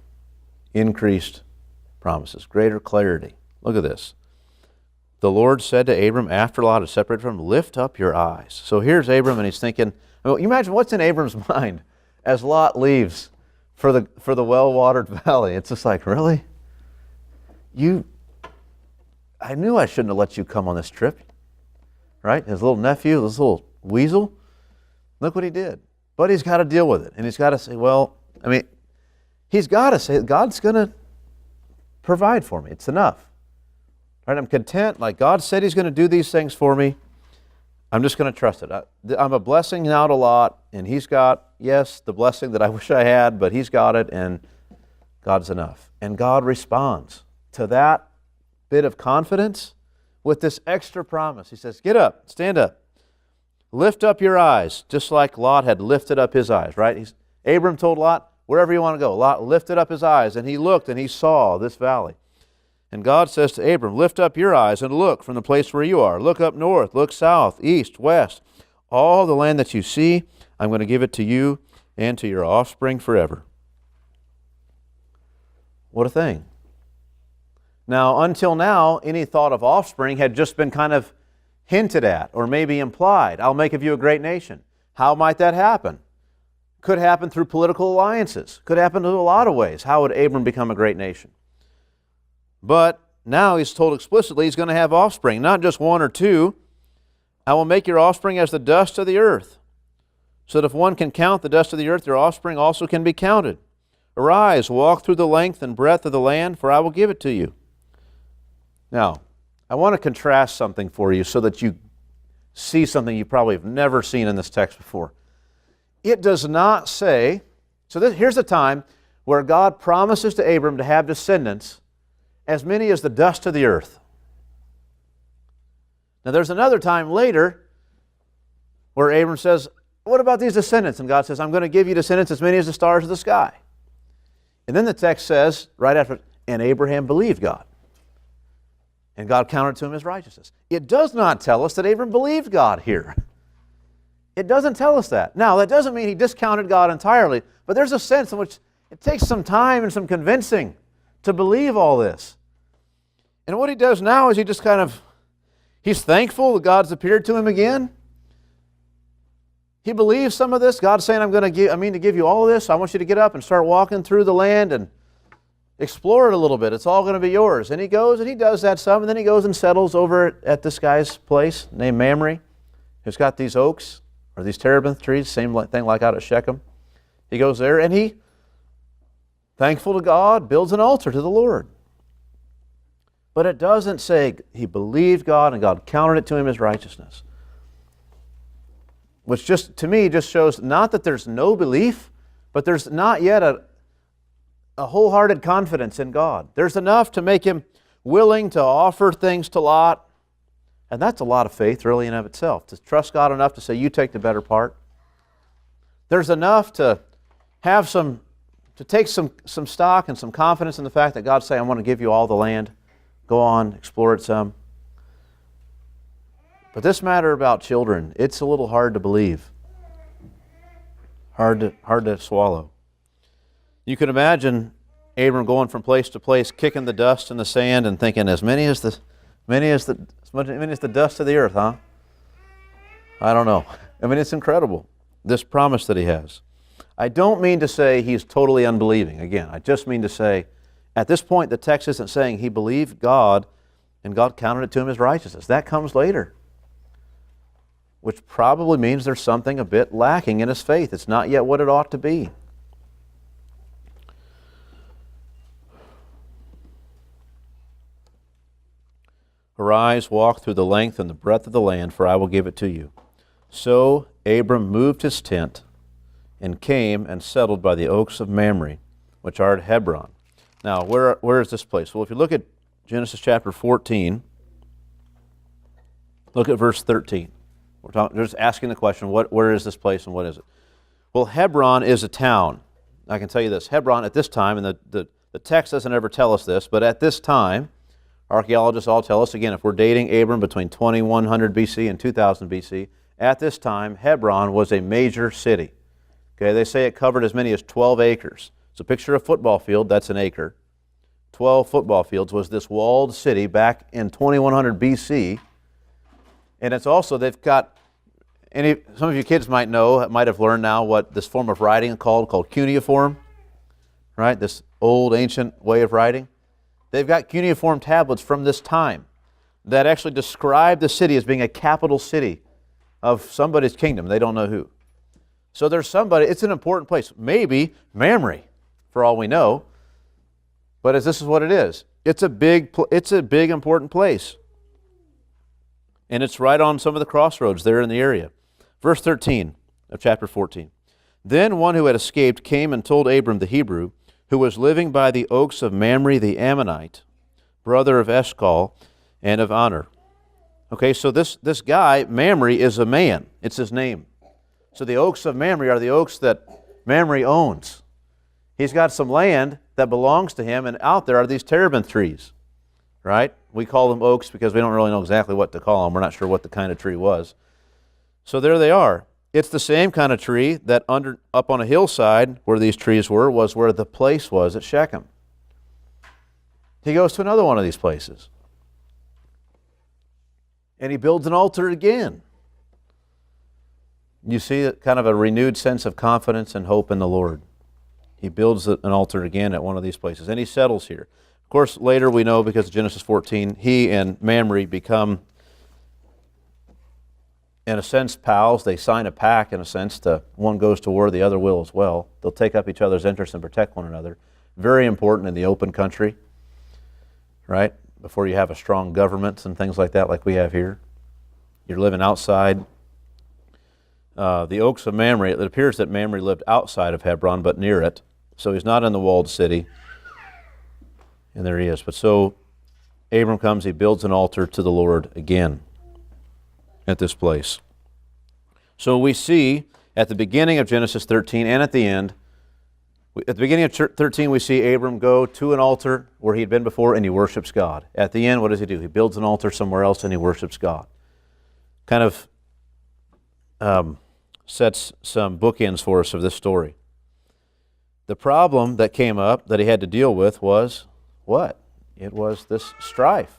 Speaker 1: Increased promises. Greater clarity. Look at this. The Lord said to Abram after Lot had separated from him, lift up your eyes. So here's Abram and he's thinking, you imagine what's in Abram's mind as Lot leaves for the well-watered valley. It's just like, really? I knew I shouldn't have let you come on this trip. Right? His little nephew, this little weasel. Look what he did. But he's got to deal with it. And he's got to say, he's got to say, God's going to provide for me. It's enough. Right? I'm content. Like God said he's going to do these things for me. I'm just going to trust it. I'm a blessing now to Lot, and he's got, yes, the blessing that I wish I had, but he's got it, and God's enough. And God responds to that bit of confidence with this extra promise. He says, get up, stand up, lift up your eyes, just like Lot had lifted up his eyes, right? Abram told Lot, wherever you want to go. Lot lifted up his eyes, and he looked, and he saw this valley. And God says to Abram, lift up your eyes and look from the place where you are. Look up north, look south, east, west. All the land that you see, I'm going to give it to you and to your offspring forever. What a thing. Now, until now, any thought of offspring had just been kind of hinted at or maybe implied. I'll make of you a great nation. How might that happen? Could happen through political alliances. Could happen in a lot of ways. How would Abram become a great nation? But now he's told explicitly he's going to have offspring, not just one or two. I will make your offspring as the dust of the earth, so that if one can count the dust of the earth, your offspring also can be counted. Arise, walk through the length and breadth of the land, for I will give it to you. Now, I want to contrast something for you so that you see something you probably have never seen in this text before. It does not say, here's a time where God promises to Abram to have descendants as many as the dust of the earth. Now there's another time later where Abram says, what about these descendants? And God says, I'm going to give you descendants as many as the stars of the sky. And then the text says, right after, and Abraham believed God. And God counted to him as righteousness. It does not tell us that Abram believed God here. It doesn't tell us that. Now, that doesn't mean he discounted God entirely, but there's a sense in which it takes some time and some convincing to believe all this. And what he does now is he's thankful that God's appeared to him again. He believes some of this. God's saying, I mean to give you all of this. I want you to get up and start walking through the land and explore it a little bit. It's all going to be yours. And he goes and he does that some, and then he goes and settles over at this guy's place named Mamre, who's got these oaks, or these terebinth trees, same thing like out at Shechem. He goes there and he, thankful to God, builds an altar to the Lord. But it doesn't say he believed God and God counted it to him as righteousness. Which just, to me, just shows not that there's no belief, but there's not yet a wholehearted confidence in God. There's enough to make him willing to offer things to Lot. And that's a lot of faith, really, in and of itself. To trust God enough to say, you take the better part. There's enough to have to take some stock and some confidence in the fact that God's saying, I want to give you all the land. Go on, explore it some. But this matter about children, it's a little hard to believe. Hard to swallow. You can imagine Abram going from place to place, kicking the dust in the sand and thinking, as many as the dust of the earth, huh? I don't know. I mean, it's incredible, this promise that he has. I don't mean to say he's totally unbelieving. Again, I just mean to say, at this point, the text isn't saying he believed God and God counted it to him as righteousness. That comes later. which probably means there's something a bit lacking in his faith. It's not yet what it ought to be. Arise, walk through the length and the breadth of the land, for I will give it to you. So Abram moved his tent and came and settled by the oaks of Mamre, which are at Hebron. Now, where is this place? Well, if you look at Genesis chapter 14, look at verse 13. We're just asking the question, where is this place and what is it? Well, Hebron is a town. I can tell you this. Hebron at this time, and the text doesn't ever tell us this, but at this time, archaeologists all tell us, again, if we're dating Abram between 2100 BC and 2000 BC, at this time, Hebron was a major city. Okay, they say it covered as many as 12 acres. So picture a football field, that's an acre. 12 football fields was this walled city back in 2100 BC. And it's also, they've got, some of you kids might have learned now what this form of writing is called cuneiform, right? This old ancient way of writing. They've got cuneiform tablets from this time that actually describe the city as being a capital city of somebody's kingdom. They don't know who. So there's somebody, it's an important place. Maybe Mamre, for all we know. But this is what it is. It's a big, important place. And it's right on some of the crossroads there in the area. Verse 13 of chapter 14. Then one who had escaped came and told Abram the Hebrew, who was living by the oaks of Mamre the Ammonite, brother of Eshcol and of Aner. Okay, so this guy, Mamre, is a man. It's his name. So the oaks of Mamre are the oaks that Mamre owns. He's got some land that belongs to him, and out there are these terebinth trees, right? We call them oaks because we don't really know exactly what to call them. We're not sure what the kind of tree was. So there they are. It's the same kind of tree that up on a hillside where these trees was where the place was at Shechem. He goes to another one of these places. And he builds an altar again. You see kind of a renewed sense of confidence and hope in the Lord. He builds an altar again at one of these places, and he settles here. Of course, later we know, because of Genesis 14, he and Mamre become, in a sense, pals. They sign a pact, in a sense, one goes to war, the other will as well. They'll take up each other's interests and protect one another. Very important in the open country, right? Before you have a strong government and things like that like we have here. You're living outside. The oaks of Mamre, it appears that Mamre lived outside of Hebron, but near it. So he's not in the walled city. And there he is. But so Abram comes, he builds an altar to the Lord again at this place. So we see at the beginning of Genesis 13 and at the end, at the beginning of 13 we see Abram go to an altar where he had been before and he worships God. At the end, what does he do? He builds an altar somewhere else and he worships God. Kind of sets some bookends for us of this story. The problem that came up that he had to deal with was what? It was this strife.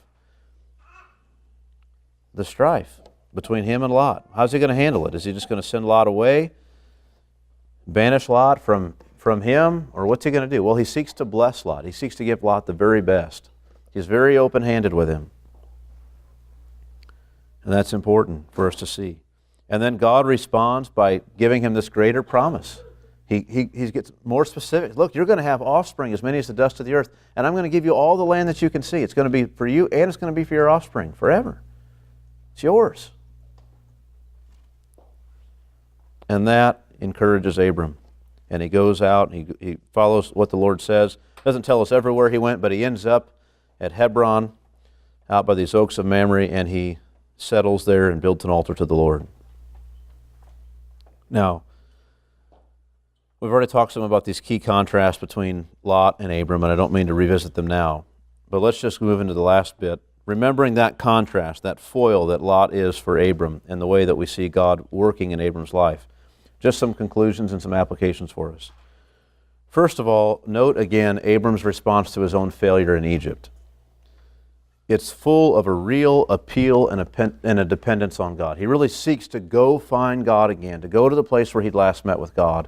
Speaker 1: The strife between him and Lot. How's he going to handle it? Is he just going to send Lot away? Banish Lot from him? Or what's he going to do? Well, he seeks to bless Lot. He seeks to give Lot the very best. He's very open-handed with him. And that's important for us to see. And then God responds by giving him this greater promise. He gets more specific. Look, you're going to have offspring as many as the dust of the earth, and I'm going to give you all the land that you can see. It's going to be for you, and it's going to be for your offspring forever. It's yours. And that encourages Abram. And he goes out, and he follows what the Lord says. Doesn't tell us everywhere he went, but he ends up at Hebron, out by these oaks of Mamre, and he settles there and builds an altar to the Lord. Now, we've already talked some about these key contrasts between Lot and Abram, and I don't mean to revisit them now. But let's just move into the last bit. Remembering that contrast, that foil that Lot is for Abram, and the way that we see God working in Abram's life. Just some conclusions and some applications for us. First of all, note again Abram's response to his own failure in Egypt. It's full of a real appeal and a dependence on God. He really seeks to go find God again, to go to the place where he'd last met with God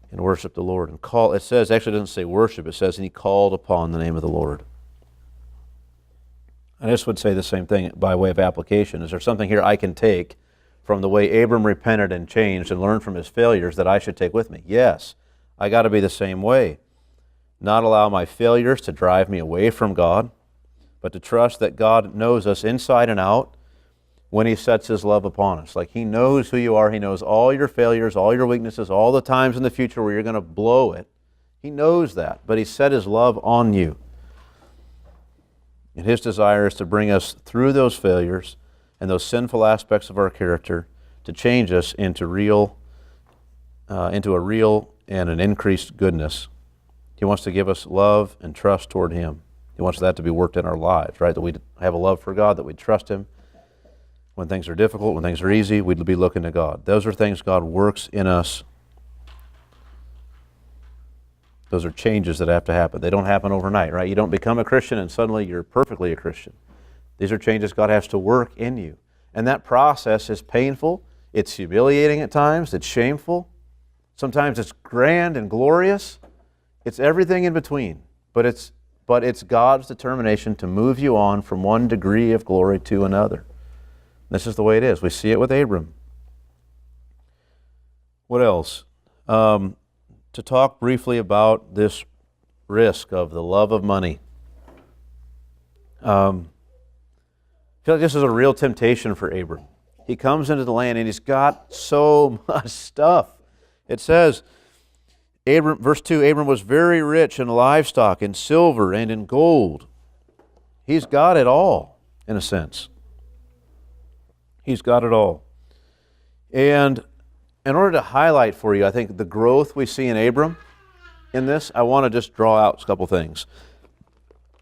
Speaker 1: and worship the Lord. And call. It says, actually it doesn't say worship, it says, and he called upon the name of the Lord. And I just would say the same thing by way of application. Is there something here I can take from the way Abram repented and changed and learned from his failures that I should take with me? Yes, I got to be the same way. Not allow my failures to drive me away from God, but to trust that God knows us inside and out when He sets His love upon us. Like He knows who you are. He knows all your failures, all your weaknesses, all the times in the future where you're going to blow it. He knows that, but He set His love on you. And His desire is to bring us through those failures and those sinful aspects of our character to change us into a real and an increased goodness. He wants to give us love and trust toward Him. He wants that to be worked in our lives, right? That we have a love for God, that we trust Him. When things are difficult, when things are easy, we'd be looking to God. Those are things God works in us. Those are changes that have to happen. They don't happen overnight, right? You don't become a Christian and suddenly you're perfectly a Christian. These are changes God has to work in you. And that process is painful. It's humiliating at times. It's shameful. Sometimes it's grand and glorious. It's everything in between. But it's God's determination to move you on from one degree of glory to another. This is the way it is. We see it with Abram. What else? To talk briefly about this risk of the love of money. I feel like this is a real temptation for Abram. He comes into the land and he's got so much stuff. It says, verse 2, Abram was very rich in livestock, in silver, and in gold. He's got it all, in a sense. He's got it all. And in order to highlight for you, I think, the growth we see in Abram in this, I want to just draw out a couple things.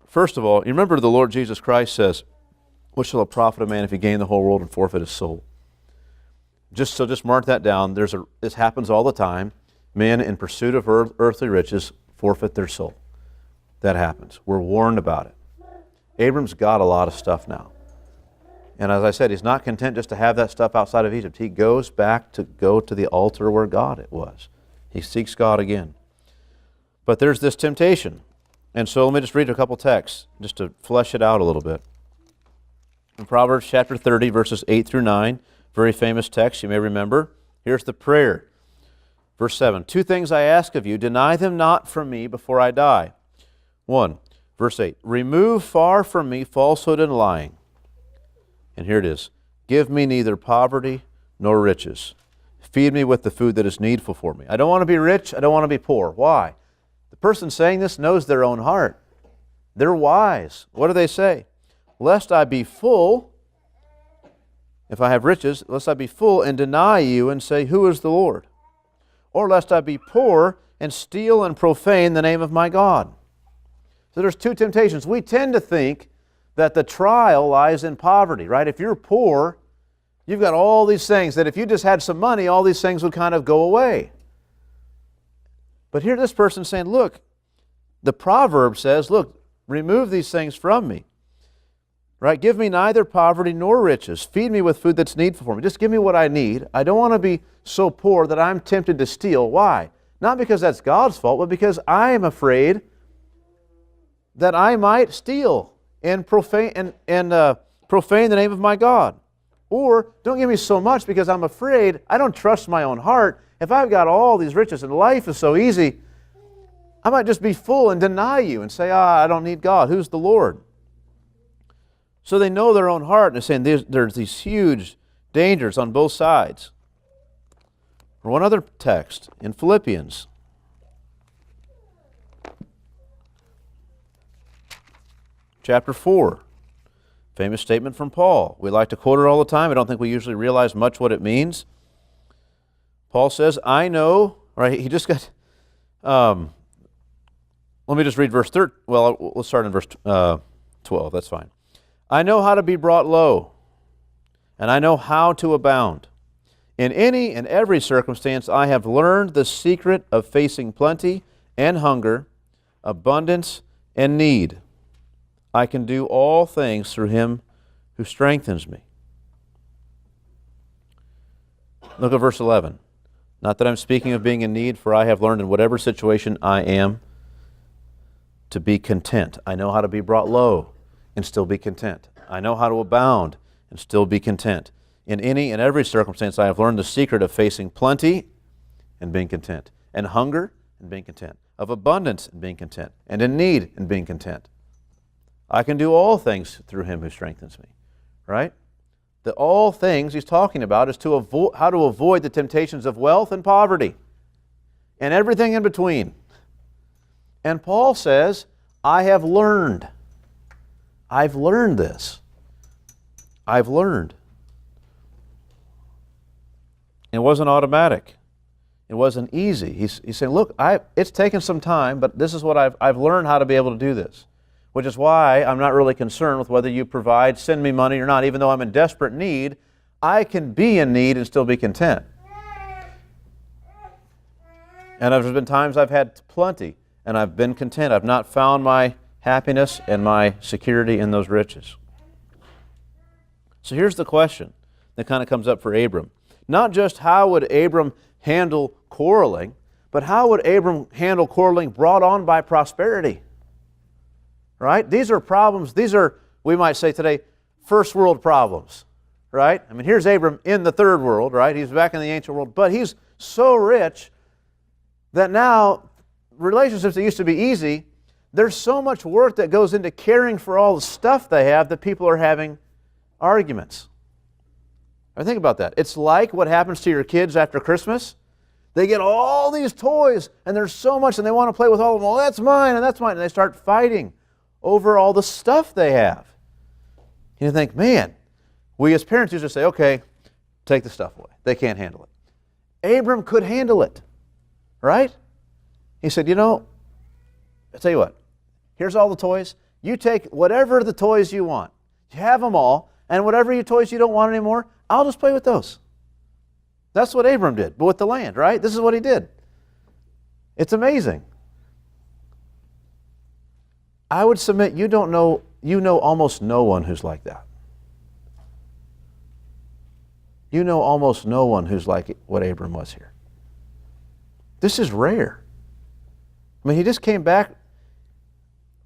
Speaker 1: First of all, you remember the Lord Jesus Christ says, what shall it profit a man if he gain the whole world and forfeit his soul? Just mark that down. This happens all the time. Men in pursuit of earthly riches forfeit their soul. That happens. We're warned about it. Abram's got a lot of stuff now. And as I said, he's not content just to have that stuff outside of Egypt. He goes back to go to the altar where God it was. He seeks God again. But there's this temptation. And so let me just read a couple texts just to flesh it out a little bit. In Proverbs chapter 30, verses 8 through 9, very famous text you may remember. Here's the prayer. Verse 7, 2 things I ask of you, deny them not from me before I die. 1, verse 8, remove far from me falsehood and lying. And here it is, give me neither poverty nor riches. Feed me with the food that is needful for me. I don't want to be rich, I don't want to be poor. Why? The person saying this knows their own heart. They're wise. What do they say? Lest I be full, if I have riches, lest I be full and deny you and say, who is the Lord? Or lest I be poor and steal and profane the name of my God. So there's 2 temptations. We tend to think that the trial lies in poverty, right? If you're poor, you've got all these things that if you just had some money, all these things would kind of go away. But here this person's saying, look, the proverb says, look, remove these things from me. Right? Give me neither poverty nor riches. Feed me with food that's needful for me. Just give me what I need. I don't want to be so poor that I'm tempted to steal. Why? Not because that's God's fault, but because I am afraid that I might steal and profane the name of my God. Or don't give me so much because I'm afraid, I don't trust my own heart. If I've got all these riches and life is so easy, I might just be full and deny you and say, I don't need God. Who's the Lord? So they know their own heart and they're saying there's these huge dangers on both sides. Or one other text in Philippians. Chapter 4. Famous statement from Paul. We like to quote it all the time. I don't think we usually realize much what it means. Paul says, I know, right, he just got, let me just read verse 13. Well, let's start in verse 12, that's fine. I know how to be brought low, and I know how to abound. In any and every circumstance I have learned the secret of facing plenty and hunger, abundance and need. I can do all things through Him who strengthens me. Look at verse 11. Not that I'm speaking of being in need, for I have learned in whatever situation I am to be content. I know how to be brought low and still be content. I know how to abound and still be content. In any and every circumstance, I have learned the secret of facing plenty and being content, and hunger and being content, of abundance and being content, and in need and being content. I can do all things through Him who strengthens me, right? The all things he's talking about is how to avoid the temptations of wealth and poverty and everything in between. And Paul says, I have learned. I've learned this. I've learned. It wasn't automatic. It wasn't easy. He's saying, look, it's taken some time, but this is what I've learned how to be able to do this. Which is why I'm not really concerned with whether you send me money or not. Even though I'm in desperate need, I can be in need and still be content. And there's been times I've had plenty and I've been content. I've not found my happiness and my security in those riches. So here's the question that kind of comes up for Abram. Not just how would Abram handle quarreling, but how would Abram handle quarreling brought on by prosperity? Right? These are problems, we might say today, first world problems. Right? I mean, here's Abram in the third world, right? He's back in the ancient world, but he's so rich that now relationships that used to be easy, there's so much work that goes into caring for all the stuff they have that people are having arguments. I think about that. It's like what happens to your kids after Christmas. They get all these toys, and there's so much, and they want to play with all of them. Well, that's mine, and that's mine. And they start fighting over all the stuff they have. And you think, man, we as parents used to say, okay, take the stuff away. They can't handle it. Abram could handle it, right? He said, I'll tell you what, here's all the toys. You take whatever the toys you want. You have them all, and whatever toys you don't want anymore, I'll just play with those. That's what Abram did, but with the land, right? This is what he did. It's amazing. I would submit you know almost no one who's like that. You know almost no one who's like what Abram was here. This is rare. I mean, he just came back.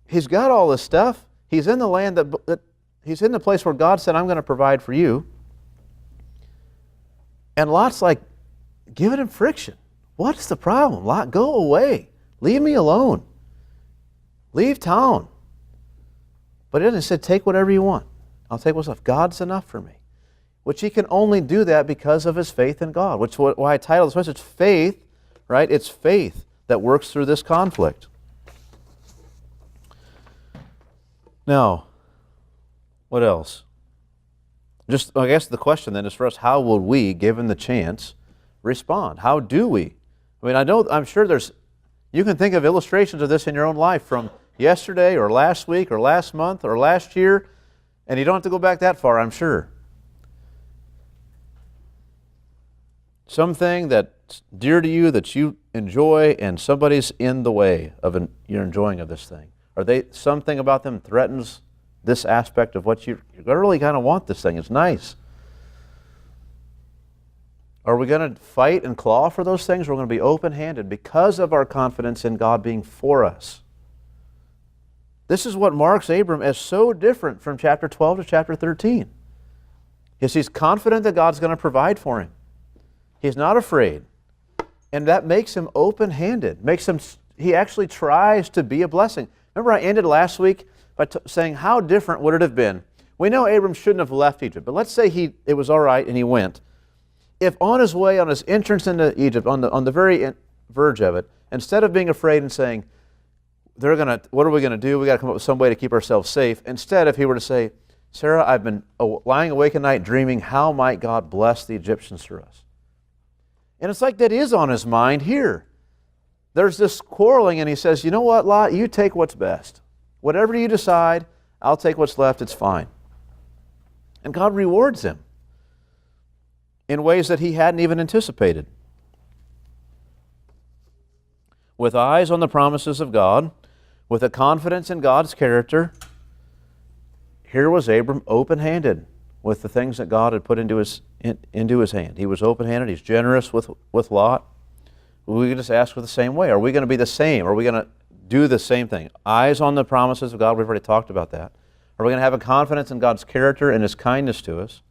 Speaker 1: He's got all this stuff. He's in the land that he's in the place where God said, I'm going to provide for you. And Lot's like, giving him friction. What's the problem? Lot, go away. Leave me alone. Leave town. But he said, take whatever you want. I'll take what's left. God's enough for me. Which he can only do that because of his faith in God. Which is why I titled this message, Faith, right? It's faith that works through this conflict. Now, what else? Just, I guess the question then is for us, how will we, given the chance, respond? How do we? I mean, I'm sure you can think of illustrations of this in your own life from yesterday or last week or last month or last year, and you don't have to go back that far, I'm sure. Something that's dear to you that you enjoy and somebody's in the way of your enjoying of this thing. Something about them threatens this aspect of what you really kind of want this thing. It's nice. Are we going to fight and claw for those things? Or are we going to be open-handed because of our confidence in God being for us? This is what marks Abram as so different from chapter 12 to chapter 13. He's confident that God's going to provide for him. He's not afraid. And that makes him open-handed. He actually tries to be a blessing. Remember I ended last week by saying how different would it have been? We know Abram shouldn't have left Egypt, but let's say it was all right and he went. If on his way, on his entrance into Egypt, on the very verge of it, instead of being afraid and saying, what are we going to do? We got to come up with some way to keep ourselves safe. Instead, if he were to say, Sarah, I've been lying awake at night dreaming, how might God bless the Egyptians through us? And it's like that is on his mind here. There's this quarreling, and he says, you know what, Lot, you take what's best. Whatever you decide, I'll take what's left, it's fine. And God rewards him in ways that he hadn't even anticipated. With eyes on the promises of God, with a confidence in God's character, here was Abram open-handed with the things that God had put into his hand. He was open-handed. He's generous with Lot. We can just ask for the same way. Are we going to be the same? Are we going to do the same thing? Eyes on the promises of God. We've already talked about that. Are we going to have a confidence in God's character and His kindness to us?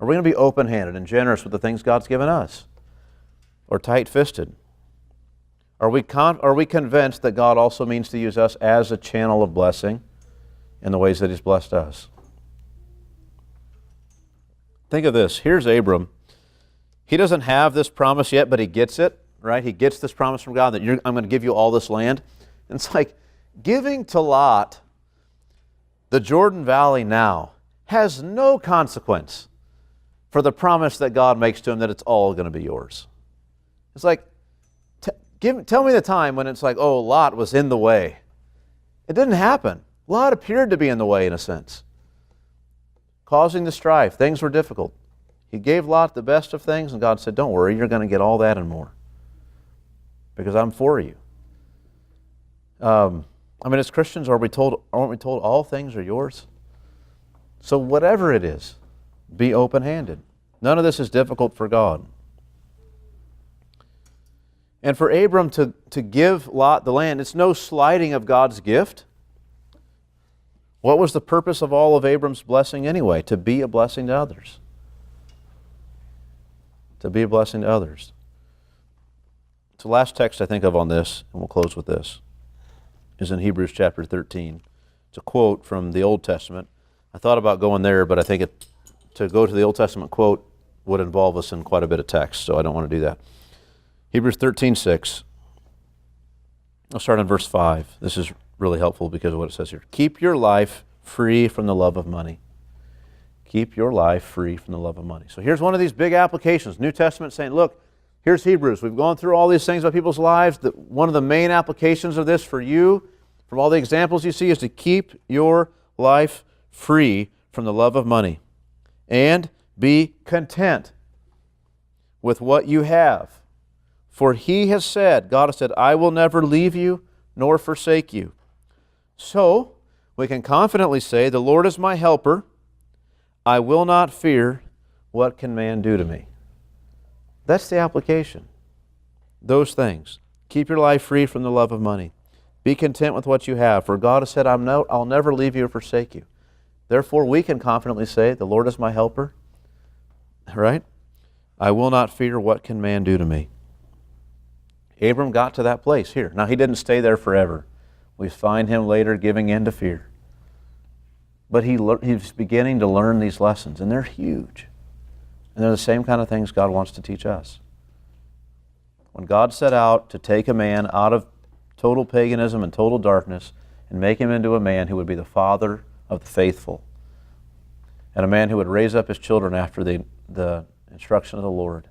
Speaker 1: Are we going to be open-handed and generous with the things God's given us? Or tight-fisted? Are we convinced that God also means to use us as a channel of blessing in the ways that He's blessed us? Think of this. Here's Abram. He doesn't have this promise yet, but he gets it, right? He gets this promise from God that I'm going to give you all this land. And it's like giving to Lot the Jordan Valley now has no consequence for the promise that God makes to him that it's all going to be yours. It's like, tell me the time when it's like, oh, Lot was in the way. It didn't happen. Lot appeared to be in the way in a sense, causing the strife. Things were difficult. He gave Lot the best of things, and God said, don't worry, you're going to get all that and more because I'm for you. As Christians, aren't we told all things are yours? So whatever it is, be open-handed. None of this is difficult for God. And for Abram to give Lot the land, it's no slighting of God's gift. What was the purpose of all of Abram's blessing anyway? To be a blessing to others. To be a blessing to others. So the last text I think of on this, and we'll close with this, is in Hebrews chapter 13. It's a quote from the Old Testament. I thought about going there, but I think to go to the Old Testament quote would involve us in quite a bit of text, so I don't want to do that. Hebrews 13:6. I'll start on verse 5. This is really helpful because of what it says here. Keep your life free from the love of money. Keep your life free from the love of money. So here's one of these big applications. New Testament saying, look, here's Hebrews. We've gone through all these things about people's lives. One of the main applications of this for you, from all the examples you see, is to keep your life free from the love of money and be content with what you have. For He has said, God has said, I will never leave you nor forsake you. So we can confidently say, the Lord is my helper. I will not fear. What can man do to me? That's the application. Those things. Keep your life free from the love of money. Be content with what you have. For God has said, I'll never leave you or forsake you. Therefore, we can confidently say, the Lord is my helper. Right? I will not fear. What can man do to me? Abram got to that place here. Now, he didn't stay there forever. We find him later giving in to fear. But he's beginning to learn these lessons, and they're huge. And they're the same kind of things God wants to teach us. When God set out to take a man out of total paganism and total darkness and make him into a man who would be the father of the faithful and a man who would raise up his children after the instruction of the Lord,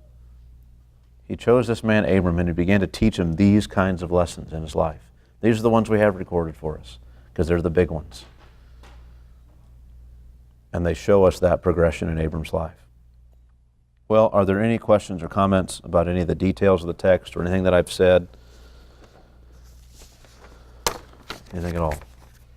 Speaker 1: He chose this man Abram and He began to teach him these kinds of lessons in his life. These are the ones we have recorded for us because they're the big ones. And they show us that progression in Abram's life. Well, are there any questions or comments about any of the details of the text or anything that I've said? Anything at all?